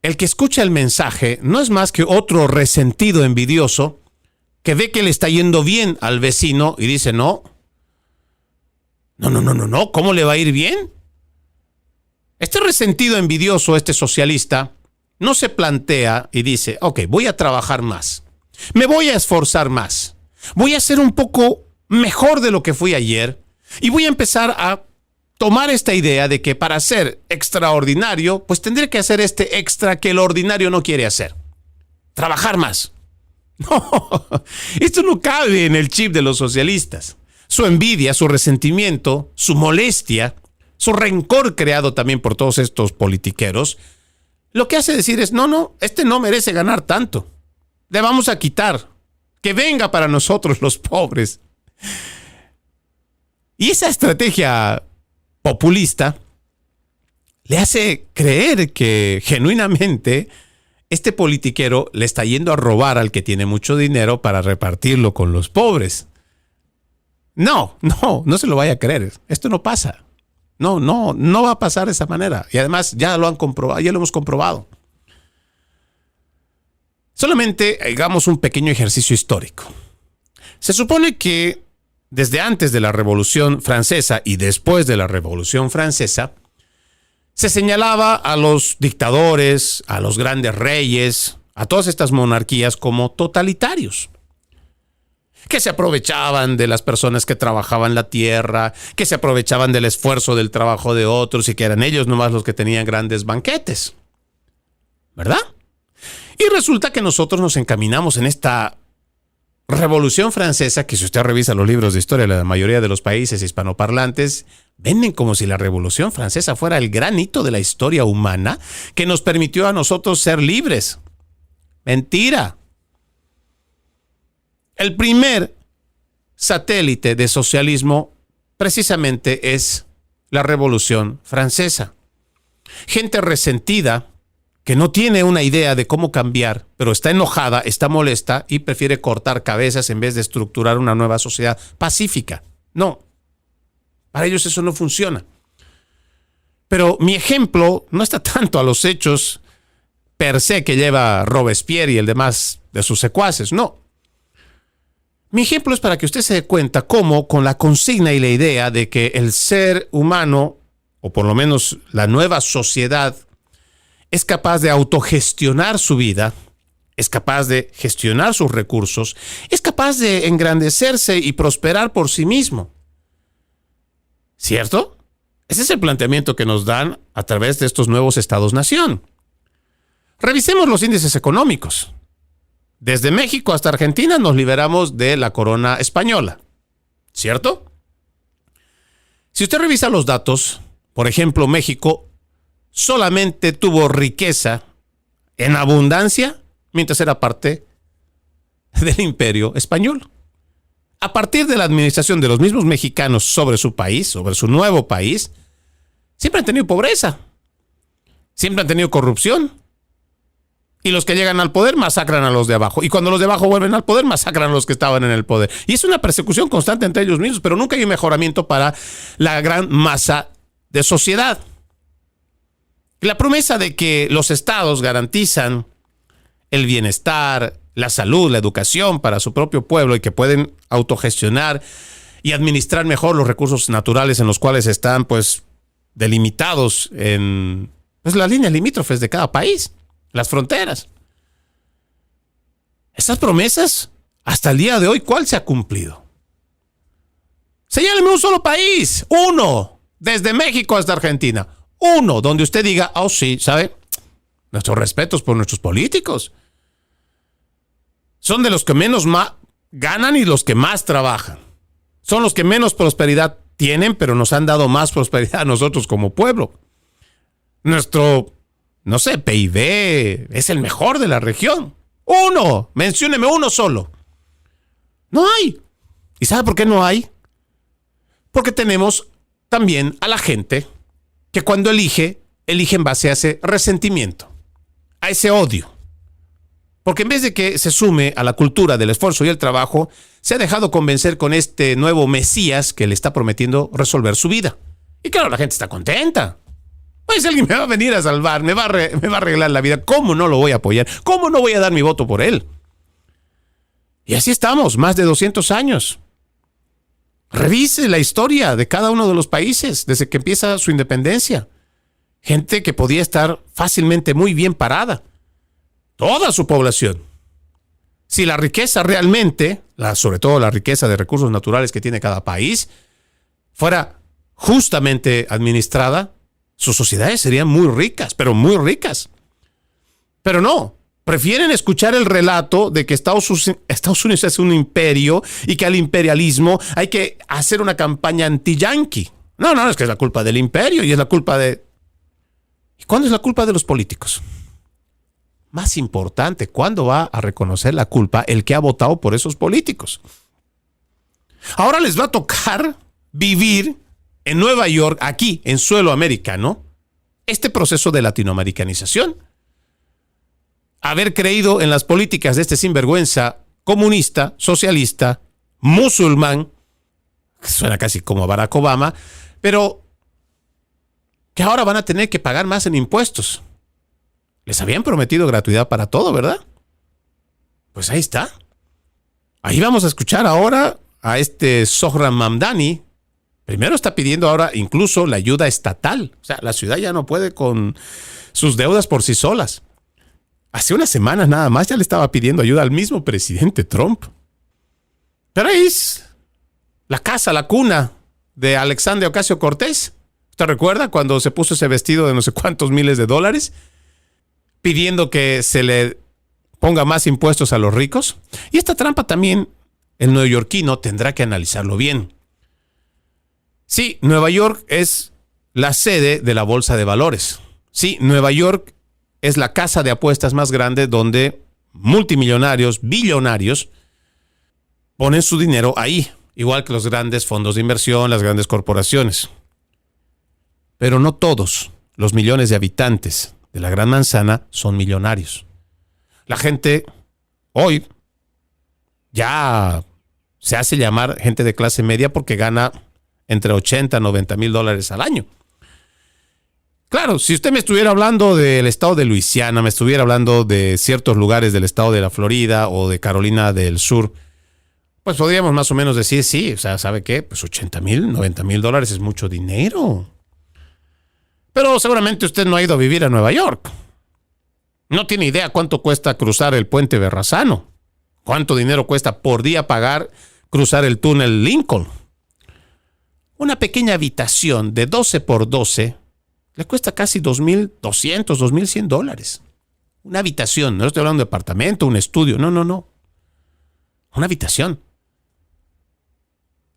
el que escucha el mensaje no es más que otro resentido envidioso que ve que le está yendo bien al vecino y dice, no, ¿cómo le va a ir bien? Este resentido envidioso, este socialista, no se plantea y dice, ok, voy a trabajar más, me voy a esforzar más, voy a ser un poco mejor de lo que fui ayer y voy a empezar a tomar esta idea de que para ser extraordinario, pues tendré que hacer este extra que el ordinario no quiere hacer. Trabajar más. No, esto no cabe en el chip de los socialistas. Su envidia, su resentimiento, su molestia, su rencor creado también por todos estos politiqueros, lo que hace decir es, no, este no merece ganar tanto. Le vamos a quitar. Que venga para nosotros los pobres. Y esa estrategia populista le hace creer que genuinamente este politiquero le está yendo a robar al que tiene mucho dinero para repartirlo con los pobres. No se lo vaya a creer. Esto no pasa. No va a pasar de esa manera. Y además ya lo hemos comprobado. Solamente hagamos un pequeño ejercicio histórico. Se supone que desde antes de la Revolución Francesa y después de la Revolución Francesa, se señalaba a los dictadores, a los grandes reyes, a todas estas monarquías como totalitarios, que se aprovechaban de las personas que trabajaban la tierra, que se aprovechaban del esfuerzo del trabajo de otros y que eran ellos nomás los que tenían grandes banquetes. ¿Verdad? Y resulta que nosotros nos encaminamos en esta Revolución Francesa, que si usted revisa los libros de historia de la mayoría de los países hispanoparlantes, venden como si la Revolución Francesa fuera el gran hito de la historia humana que nos permitió a nosotros ser libres. Mentira. El primer satélite de socialismo precisamente es la Revolución Francesa. Gente resentida que no tiene una idea de cómo cambiar, pero está enojada, está molesta y prefiere cortar cabezas en vez de estructurar una nueva sociedad pacífica. No, para ellos eso no funciona. Pero mi ejemplo no está tanto a los hechos per se que lleva Robespierre y el demás de sus secuaces, no. Mi ejemplo es para que usted se dé cuenta cómo con la consigna y la idea de que el ser humano, o por lo menos la nueva sociedad, es capaz de autogestionar su vida, es capaz de gestionar sus recursos, es capaz de engrandecerse y prosperar por sí mismo. ¿Cierto? Ese es el planteamiento que nos dan a través de estos nuevos estados-nación. Revisemos los índices económicos. Desde México hasta Argentina nos liberamos de la corona española. ¿Cierto? Si usted revisa los datos, por ejemplo, México solamente tuvo riqueza en abundancia mientras era parte del Imperio Español. A partir de la administración de los mismos mexicanos sobre su país, sobre su nuevo país, siempre han tenido pobreza, siempre han tenido corrupción. Y los que llegan al poder masacran a los de abajo. Y cuando los de abajo vuelven al poder, masacran a los que estaban en el poder. Y es una persecución constante entre ellos mismos, pero nunca hay un mejoramiento para la gran masa de sociedad. La promesa de que los estados garantizan el bienestar, la salud, la educación para su propio pueblo y que pueden autogestionar y administrar mejor los recursos naturales en los cuales están delimitados en las líneas limítrofes de cada país, las fronteras. Esas promesas, hasta el día de hoy, ¿cuál se ha cumplido? Señáleme un solo país, uno, desde México hasta Argentina. Uno, donde usted diga, oh sí, ¿sabe? Nuestros respetos por nuestros políticos. Son de los que menos ganan y los que más trabajan. Son los que menos prosperidad tienen, pero nos han dado más prosperidad a nosotros como pueblo. Nuestro, PIB es el mejor de la región. Uno, mencióneme uno solo. No hay. ¿Y sabe por qué no hay? Porque tenemos también a la gente que cuando elige en base a ese resentimiento, a ese odio. Porque en vez de que se sume a la cultura del esfuerzo y el trabajo, se ha dejado convencer con este nuevo Mesías que le está prometiendo resolver su vida. Y claro, la gente está contenta. Pues alguien me va a venir a salvar, me va a arreglar la vida. ¿Cómo no lo voy a apoyar? ¿Cómo no voy a dar mi voto por él? Y así estamos, más de 200 años. Revise la historia de cada uno de los países desde que empieza su independencia. Gente que podía estar fácilmente muy bien parada. Toda su población. Si la riqueza realmente, sobre todo la riqueza de recursos naturales que tiene cada país, fuera justamente administrada, sus sociedades serían muy ricas, pero muy ricas. Pero no. Prefieren escuchar el relato de que Estados Unidos es un imperio y que al imperialismo hay que hacer una campaña anti-yanqui. No, es que es la culpa del imperio y es la culpa de... ¿Y cuándo es la culpa de los políticos? Más importante, ¿cuándo va a reconocer la culpa el que ha votado por esos políticos? Ahora les va a tocar vivir en Nueva York, aquí, en suelo americano, este proceso de latinoamericanización. Haber creído en las políticas de este sinvergüenza comunista, socialista, musulmán, suena casi como a Barack Obama, pero que ahora van a tener que pagar más en impuestos. Les habían prometido gratuidad para todo, ¿verdad? Pues ahí está. Ahí vamos a escuchar ahora a este Zohran Mamdani. Primero está pidiendo ahora incluso la ayuda estatal. O sea, la ciudad ya no puede con sus deudas por sí solas. Hace unas semanas nada más ya le estaba pidiendo ayuda al mismo presidente Trump. Pero ahí es la casa, la cuna de Alexandria Ocasio-Cortez. ¿Usted recuerda cuando se puso ese vestido de no sé cuántos miles de dólares? Pidiendo que se le ponga más impuestos a los ricos. Y esta trampa también el neoyorquino tendrá que analizarlo bien. Sí, Nueva York es la sede de la bolsa de valores. Sí, Nueva York es la casa de apuestas más grande donde multimillonarios, billonarios, ponen su dinero ahí, igual que los grandes fondos de inversión, las grandes corporaciones. Pero no todos los millones de habitantes de la Gran Manzana son millonarios. La gente hoy ya se hace llamar gente de clase media porque gana entre 80 a 90 mil dólares al año. Claro, si usted me estuviera hablando del estado de Luisiana, me estuviera hablando de ciertos lugares del estado de la Florida o de Carolina del Sur, pues podríamos más o menos decir, sí, o sea, ¿sabe qué? Pues 80 mil, 90 mil dólares es mucho dinero. Pero seguramente usted no ha ido a vivir a Nueva York. No tiene idea cuánto cuesta cruzar el puente Verrazano. Cuánto dinero cuesta por día pagar cruzar el túnel Lincoln. Una pequeña habitación de 12 por 12 le cuesta casi $2,200, $2,100. Una habitación, no estoy hablando de apartamento, un estudio, no. Una habitación.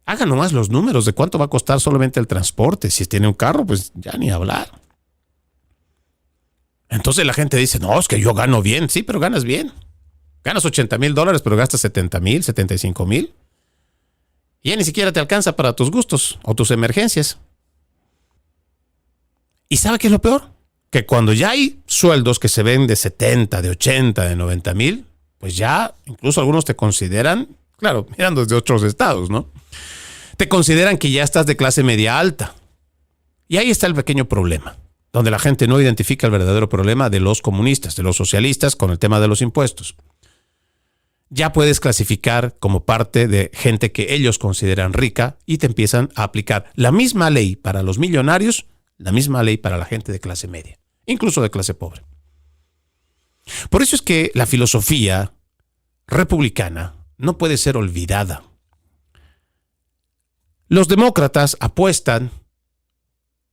Hagan nomás los números de cuánto va a costar solamente el transporte. Si tiene un carro, pues ya ni hablar. Entonces la gente dice, no, es que yo gano bien. Sí, pero ganas bien. Ganas 80 mil dólares, pero gastas 70 mil, 75 mil. Y ya ni siquiera te alcanza para tus gustos o tus emergencias. ¿Y sabe qué es lo peor? Que cuando ya hay sueldos que se ven de 70, de 80, de 90 mil, pues ya incluso algunos te consideran, claro, mirando desde otros estados, ¿no? Te consideran que ya estás de clase media alta. Y ahí está el pequeño problema, donde la gente no identifica el verdadero problema de los comunistas, de los socialistas con el tema de los impuestos. Ya puedes clasificar como parte de gente que ellos consideran rica y te empiezan a aplicar la misma ley para los millonarios, la misma ley para la gente de clase media, incluso de clase pobre. Por eso es que la filosofía republicana no puede ser olvidada. Los demócratas apuestan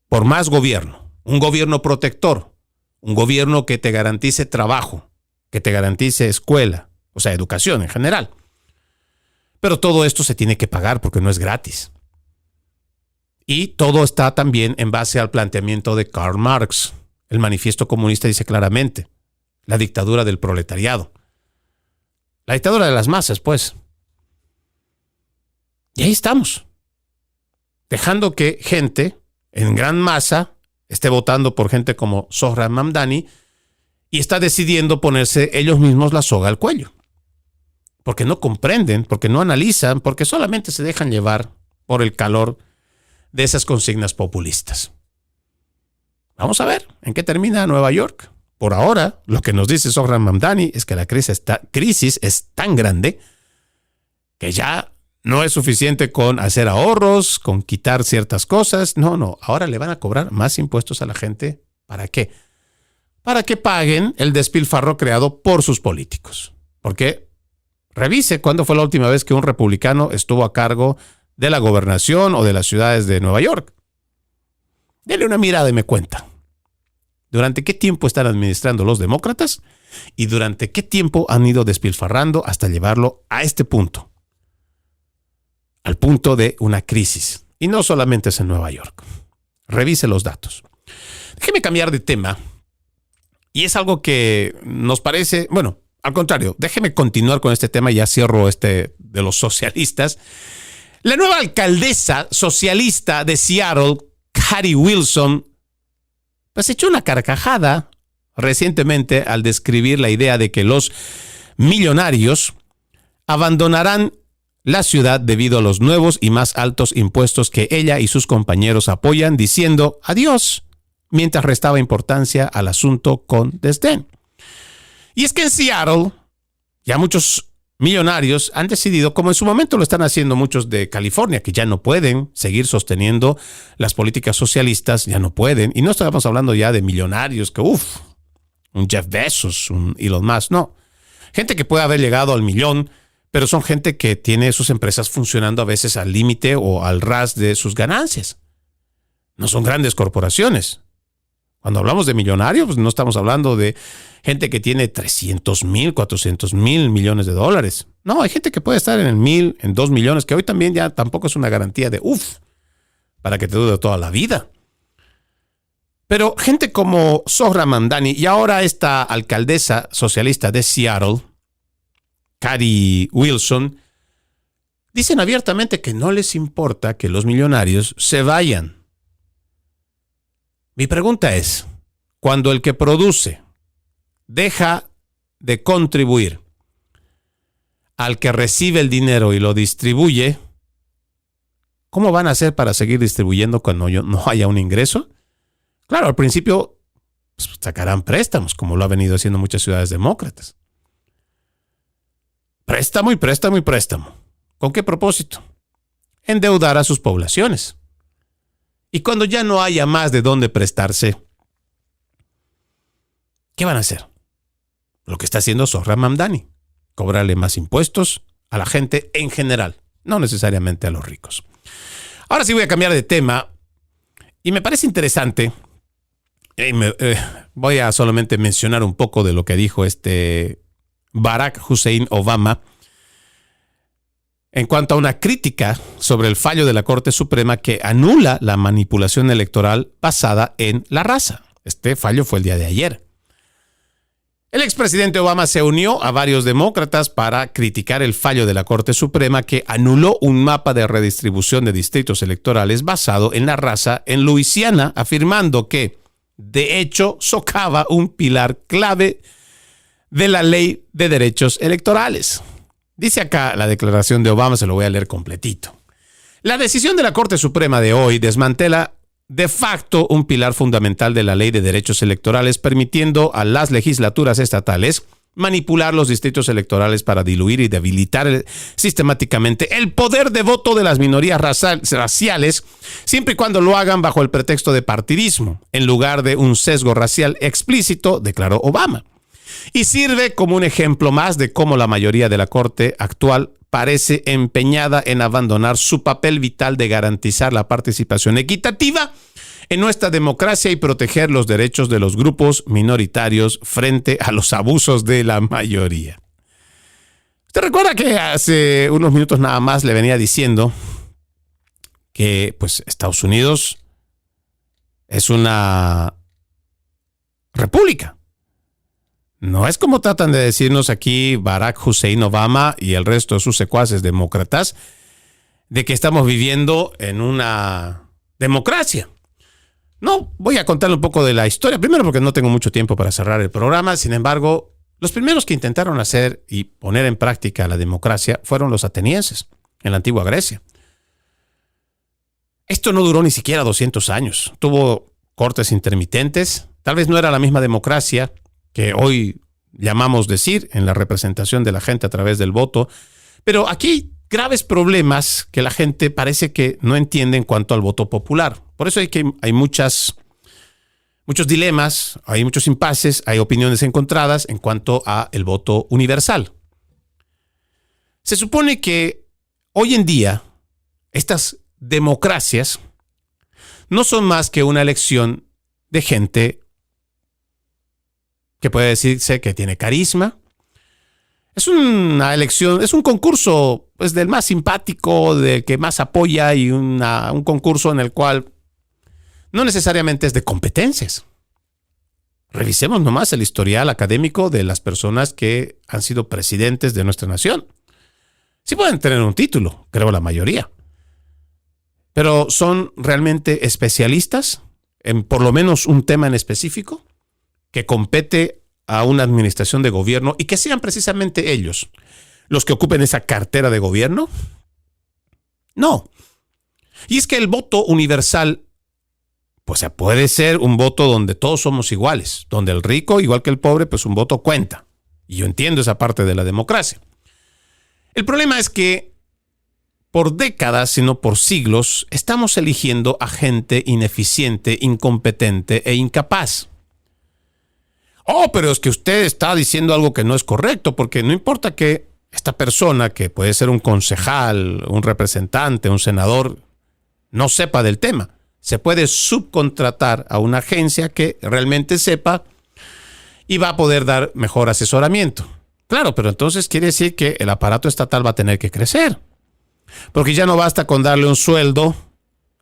por más gobierno, un gobierno protector, un gobierno que te garantice trabajo, que te garantice escuela, o sea, educación en general. Pero todo esto se tiene que pagar porque no es gratis. Y todo está también en base al planteamiento de Karl Marx. El manifiesto comunista dice claramente, la dictadura del proletariado. La dictadura de las masas, pues. Y ahí estamos. Dejando que gente en gran masa esté votando por gente como Zohran Mamdani y está decidiendo ponerse ellos mismos la soga al cuello. Porque no comprenden, porque no analizan, porque solamente se dejan llevar por el calor de esas consignas populistas. Vamos a ver en qué termina Nueva York. Por ahora, lo que nos dice Zohran Mamdani es que la crisis es tan grande que ya no es suficiente con hacer ahorros, con quitar ciertas cosas. No, ahora le van a cobrar más impuestos a la gente. ¿Para qué? Para que paguen el despilfarro creado por sus políticos. Porque revise cuándo fue la última vez que un republicano estuvo a cargo de la gobernación o de las ciudades de Nueva York. Dele una mirada y me cuenta. ¿Durante qué tiempo están administrando los demócratas? ¿Y durante qué tiempo han ido despilfarrando hasta llevarlo a este punto? Al punto de una crisis. Y no solamente es en Nueva York. Revise los datos. Déjeme cambiar de tema. Y es algo que nos parece, bueno, al contrario, déjeme continuar con este tema y ya cierro este de los socialistas. La nueva alcaldesa socialista de Seattle, Kathy Wilson, pues echó una carcajada recientemente al describir la idea de que los millonarios abandonarán la ciudad debido a los nuevos y más altos impuestos que ella y sus compañeros apoyan, diciendo adiós, mientras restaba importancia al asunto con desdén. Y es que en Seattle ya muchos millonarios han decidido, como en su momento lo están haciendo muchos de California, que ya no pueden seguir sosteniendo las políticas socialistas, ya no pueden, y no estamos hablando ya de millonarios que, un Jeff Bezos, un Elon Musk, no. Gente que puede haber llegado al millón, pero son gente que tiene sus empresas funcionando a veces al límite o al ras de sus ganancias. No son grandes corporaciones. Cuando hablamos de millonarios, pues no estamos hablando de gente que tiene 300,000, 400,000 millones de dólares. No, hay gente que puede estar en el 1,000, en 2 millones, que hoy también ya tampoco es una garantía de para que te dure toda la vida. Pero gente como Zohra Mamdani y ahora esta alcaldesa socialista de Seattle, Carrie Wilson, dicen abiertamente que no les importa que los millonarios se vayan. Mi pregunta es, cuando el que produce deja de contribuir al que recibe el dinero y lo distribuye, ¿cómo van a hacer para seguir distribuyendo cuando no haya un ingreso? Claro, al principio pues, sacarán préstamos, como lo ha venido haciendo muchas ciudades demócratas. Préstamo y préstamo y préstamo. ¿Con qué propósito? Endeudar a sus poblaciones. Y cuando ya no haya más de dónde prestarse, ¿qué van a hacer? Lo que está haciendo Zohra Mamdani. Cobrarle más impuestos a la gente en general, no necesariamente a los ricos. Ahora sí voy a cambiar de tema y me parece interesante. Voy a solamente mencionar un poco de lo que dijo Barack Hussein Obama en cuanto a una crítica sobre el fallo de la Corte Suprema que anula la manipulación electoral basada en la raza. Este fallo fue el día de ayer. El expresidente Obama se unió a varios demócratas para criticar el fallo de la Corte Suprema que anuló un mapa de redistribución de distritos electorales basado en la raza en Luisiana, afirmando que, de hecho, socava un pilar clave de la ley de derechos electorales. Dice acá la declaración de Obama, se lo voy a leer completito. La decisión de la Corte Suprema de hoy desmantela de facto un pilar fundamental de la ley de derechos electorales, permitiendo a las legislaturas estatales manipular los distritos electorales para diluir y debilitar sistemáticamente el poder de voto de las minorías raciales, siempre y cuando lo hagan bajo el pretexto de partidismo, en lugar de un sesgo racial explícito, declaró Obama. Y sirve como un ejemplo más de cómo la mayoría de la Corte actual parece empeñada en abandonar su papel vital de garantizar la participación equitativa en nuestra democracia y proteger los derechos de los grupos minoritarios frente a los abusos de la mayoría. ¿Usted recuerda que hace unos minutos nada más le venía diciendo que pues Estados Unidos es una república? No es como tratan de decirnos aquí Barack Hussein Obama y el resto de sus secuaces demócratas, de que estamos viviendo en una democracia. No, voy a contarle un poco de la historia, primero porque no tengo mucho tiempo para cerrar el programa. Sin embargo, los primeros que intentaron hacer y poner en práctica la democracia fueron los atenienses, en la antigua Grecia. Esto no duró ni siquiera 200 años. Tuvo cortes intermitentes, tal vez no era la misma democracia que hoy llamamos decir en la representación de la gente a través del voto, pero aquí hay graves problemas que la gente parece que no entiende en cuanto al voto popular. Por eso hay muchos dilemas, hay muchos impases, hay opiniones encontradas en cuanto a el voto universal. Se supone que hoy en día estas democracias no son más que una elección de gente que puede decirse que tiene carisma. Es una elección, es un concurso pues, del más simpático, del que más apoya y un concurso en el cual no necesariamente es de competencias. Revisemos nomás el historial académico de las personas que han sido presidentes de nuestra nación. Sí pueden tener un título, creo la mayoría. Pero ¿son realmente especialistas en por lo menos un tema en específico que compete a una administración de gobierno y que sean precisamente ellos los que ocupen esa cartera de gobierno? No. Y es que el voto universal, pues puede ser un voto donde todos somos iguales, donde el rico, igual que el pobre, pues un voto cuenta. Y yo entiendo esa parte de la democracia. El problema es que por décadas, sino por siglos, estamos eligiendo a gente ineficiente, incompetente e incapaz. Oh, pero es que usted está diciendo algo que no es correcto, porque no importa que esta persona, que puede ser un concejal, un representante, un senador, no sepa del tema. Se puede subcontratar a una agencia que realmente sepa y va a poder dar mejor asesoramiento. Claro, pero entonces quiere decir que el aparato estatal va a tener que crecer. Porque ya no basta con darle un sueldo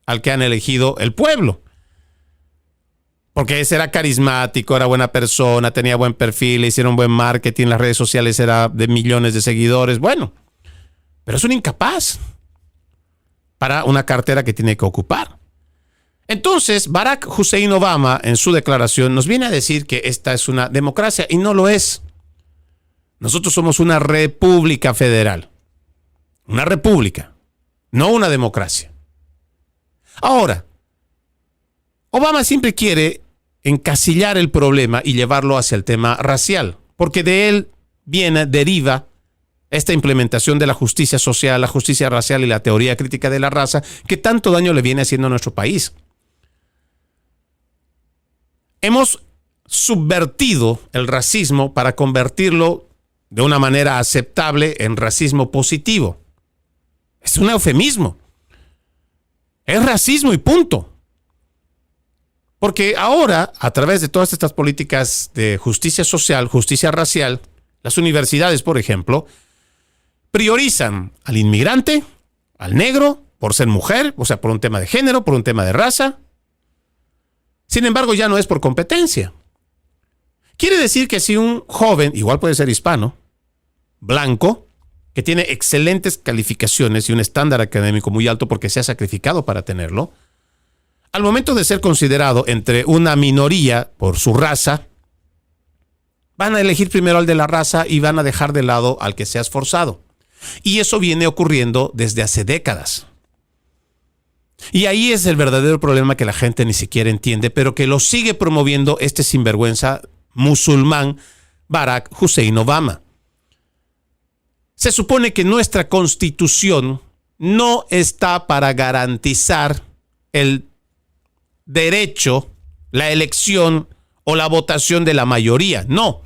al que han elegido el pueblo. Porque ese era carismático, era buena persona, tenía buen perfil, le hicieron buen marketing, las redes sociales era de millones de seguidores. Bueno, pero es un incapaz para una cartera que tiene que ocupar. Entonces, Barack Hussein Obama, en su declaración, nos viene a decir que esta es una democracia y no lo es. Nosotros somos una república federal. Una república, no una democracia. Ahora, Obama siempre quiere encasillar el problema y llevarlo hacia el tema racial, porque de él deriva esta implementación de la justicia social, la justicia racial y la teoría crítica de la raza que tanto daño le viene haciendo a nuestro país. Hemos subvertido el racismo para convertirlo de una manera aceptable en racismo positivo. Es un eufemismo. Es racismo y punto. Porque ahora, a través de todas estas políticas de justicia social, justicia racial, las universidades, por ejemplo, priorizan al inmigrante, al negro, por ser mujer, o sea, por un tema de género, por un tema de raza. Sin embargo, ya no es por competencia. Quiere decir que si un joven, igual puede ser hispano, blanco, que tiene excelentes calificaciones y un estándar académico muy alto porque se ha sacrificado para tenerlo, al momento de ser considerado entre una minoría por su raza, van a elegir primero al de la raza y van a dejar de lado al que se ha esforzado. Y eso viene ocurriendo desde hace décadas. Y ahí es el verdadero problema que la gente ni siquiera entiende, pero que lo sigue promoviendo este sinvergüenza musulmán Barack Hussein Obama. Se supone que nuestra Constitución no está para garantizar el derecho, la elección o la votación de la mayoría. No.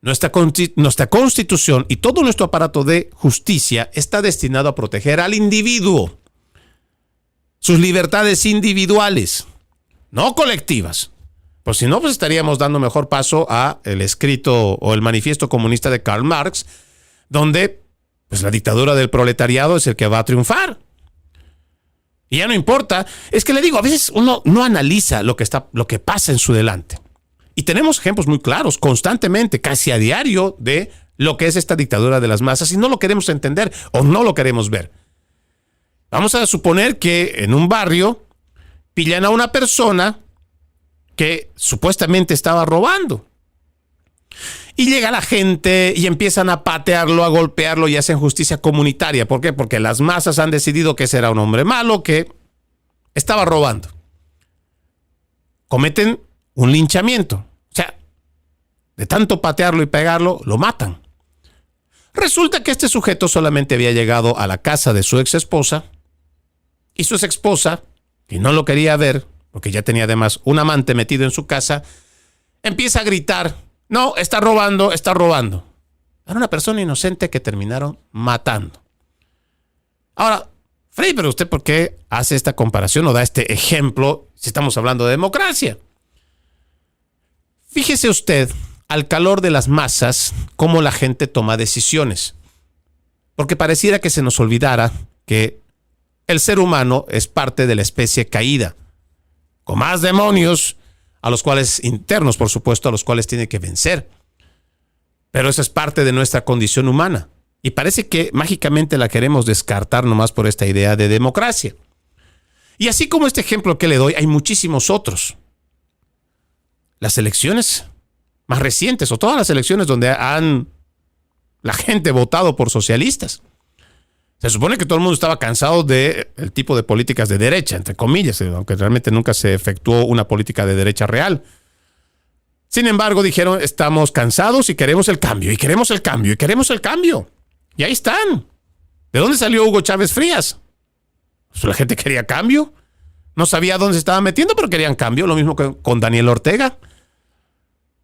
Nuestra Constitución y todo nuestro aparato de justicia está destinado a proteger al individuo, sus libertades individuales, no colectivas. Pues si no, pues estaríamos dando mejor paso a el escrito o el manifiesto comunista de Karl Marx, donde pues la dictadura del proletariado es el que va a triunfar. Y ya no importa, es que le digo, a veces uno no analiza lo que pasa en su delante. Y tenemos ejemplos muy claros, constantemente, casi a diario, de lo que es esta dictadura de las masas y no lo queremos entender o no lo queremos ver. Vamos a suponer que en un barrio pillan a una persona que supuestamente estaba robando. Y llega la gente y empiezan a patearlo, a golpearlo y hacen justicia comunitaria. ¿Por qué? Porque las masas han decidido que ese era un hombre malo que estaba robando. Cometen un linchamiento. O sea, de tanto patearlo y pegarlo, lo matan. Resulta que este sujeto solamente había llegado a la casa de su ex esposa y su ex esposa, que no lo quería ver, porque ya tenía además un amante metido en su casa, empieza a gritar: no, está robando, está robando. Era una persona inocente que terminaron matando. Ahora, Frei, pero usted, ¿por qué hace esta comparación o da este ejemplo si estamos hablando de democracia? Fíjese usted, al calor de las masas, cómo la gente toma decisiones. Porque pareciera que se nos olvidara que el ser humano es parte de la especie caída, con más demonios, a los cuales internos, por supuesto, a los cuales tiene que vencer. Pero eso es parte de nuestra condición humana. Y parece que mágicamente la queremos descartar nomás por esta idea de democracia. Y así como este ejemplo que le doy, hay muchísimos otros. Las elecciones más recientes, o todas las elecciones donde la gente votado por socialistas. Se supone que todo el mundo estaba cansado del tipo de políticas de derecha, entre comillas, aunque realmente nunca se efectuó una política de derecha real. Sin embargo, dijeron, estamos cansados y queremos el cambio, y queremos el cambio, y queremos el cambio. Y ahí están. ¿De dónde salió Hugo Chávez Frías? Pues la gente quería cambio. No sabía dónde se estaba metiendo, pero querían cambio. Lo mismo que con Daniel Ortega.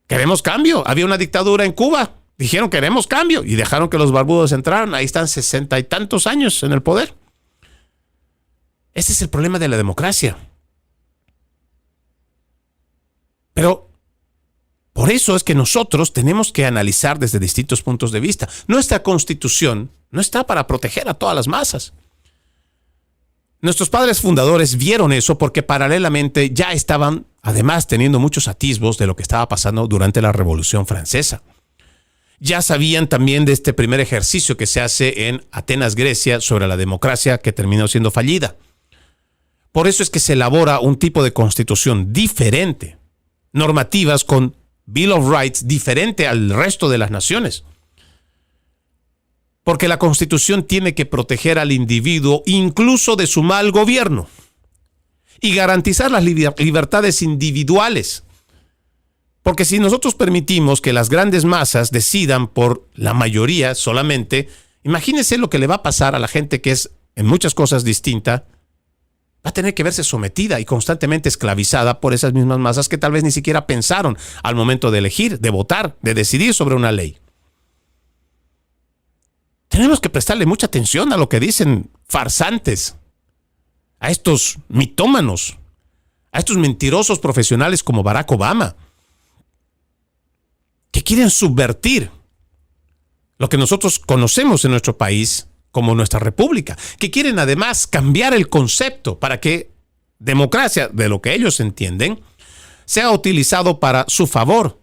Queremos cambio. Había una dictadura en Cuba. Dijeron queremos cambio y dejaron que los barbudos entraran. Ahí están 60 y tantos años en el poder. Ese es el problema de la democracia. Pero por eso es que nosotros tenemos que analizar desde distintos puntos de vista. Nuestra Constitución no está para proteger a todas las masas. Nuestros padres fundadores vieron eso porque paralelamente ya estaban, además, teniendo muchos atisbos de lo que estaba pasando durante la Revolución Francesa. Ya sabían también de este primer ejercicio que se hace en Atenas, Grecia, sobre la democracia que terminó siendo fallida. Por eso es que se elabora un tipo de constitución diferente, normativas con Bill of Rights diferente al resto de las naciones. Porque la Constitución tiene que proteger al individuo incluso de su mal gobierno y garantizar las libertades individuales. Porque si nosotros permitimos que las grandes masas decidan por la mayoría solamente, imagínense lo que le va a pasar a la gente que es en muchas cosas distinta. Va a tener que verse sometida y constantemente esclavizada por esas mismas masas que tal vez ni siquiera pensaron al momento de elegir, de votar, de decidir sobre una ley. Tenemos que prestarle mucha atención a lo que dicen farsantes, a estos mitómanos, a estos mentirosos profesionales como Barack Obama, que quieren subvertir lo que nosotros conocemos en nuestro país como nuestra república, que quieren además cambiar el concepto para que democracia, de lo que ellos entienden, sea utilizado para su favor.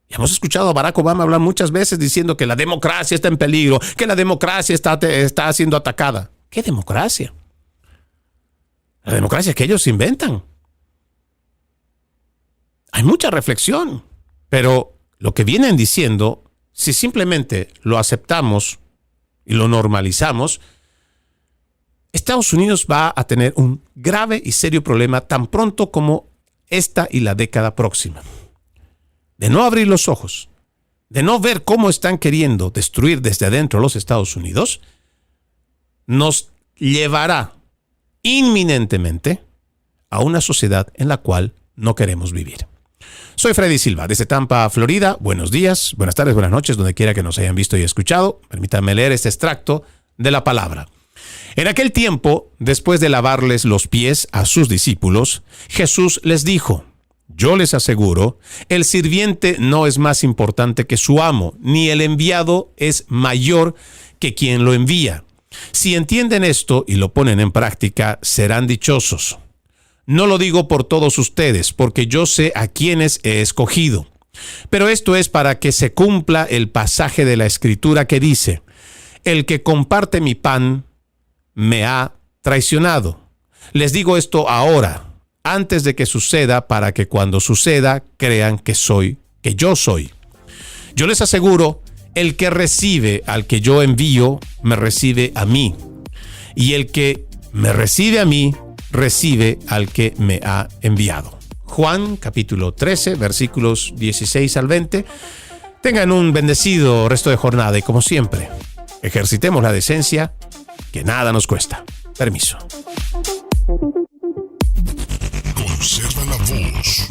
Y hemos escuchado a Barack Obama hablar muchas veces diciendo que la democracia está en peligro, que la democracia está siendo atacada. ¿Qué democracia? La democracia que ellos inventan. Hay mucha reflexión, pero lo que vienen diciendo, si simplemente lo aceptamos y lo normalizamos, Estados Unidos va a tener un grave y serio problema tan pronto como esta y la década próxima. De no abrir los ojos, de no ver cómo están queriendo destruir desde adentro los Estados Unidos, nos llevará inminentemente a una sociedad en la cual no queremos vivir. Soy Freddy Silva, desde Tampa, Florida. Buenos días, buenas tardes, buenas noches, donde quiera que nos hayan visto y escuchado. Permítanme leer este extracto de la palabra. En aquel tiempo, después de lavarles los pies a sus discípulos, Jesús les dijo: yo les aseguro, el sirviente no es más importante que su amo, ni el enviado es mayor que quien lo envía. Si entienden esto y lo ponen en práctica, serán dichosos. No lo digo por todos ustedes, porque yo sé a quienes he escogido. Pero esto es para que se cumpla el pasaje de la Escritura que dice: el que comparte mi pan me ha traicionado. Les digo esto ahora, antes de que suceda, para que cuando suceda crean que yo soy. Yo les aseguro, el que recibe al que yo envío, me recibe a mí. Y el que me recibe a mí, recibe al que me ha enviado. Juan, capítulo 13, versículos 16 al 20. Tengan un bendecido resto de jornada y, como siempre, ejercitemos la decencia, que nada nos cuesta. Permiso. Conserva la voz.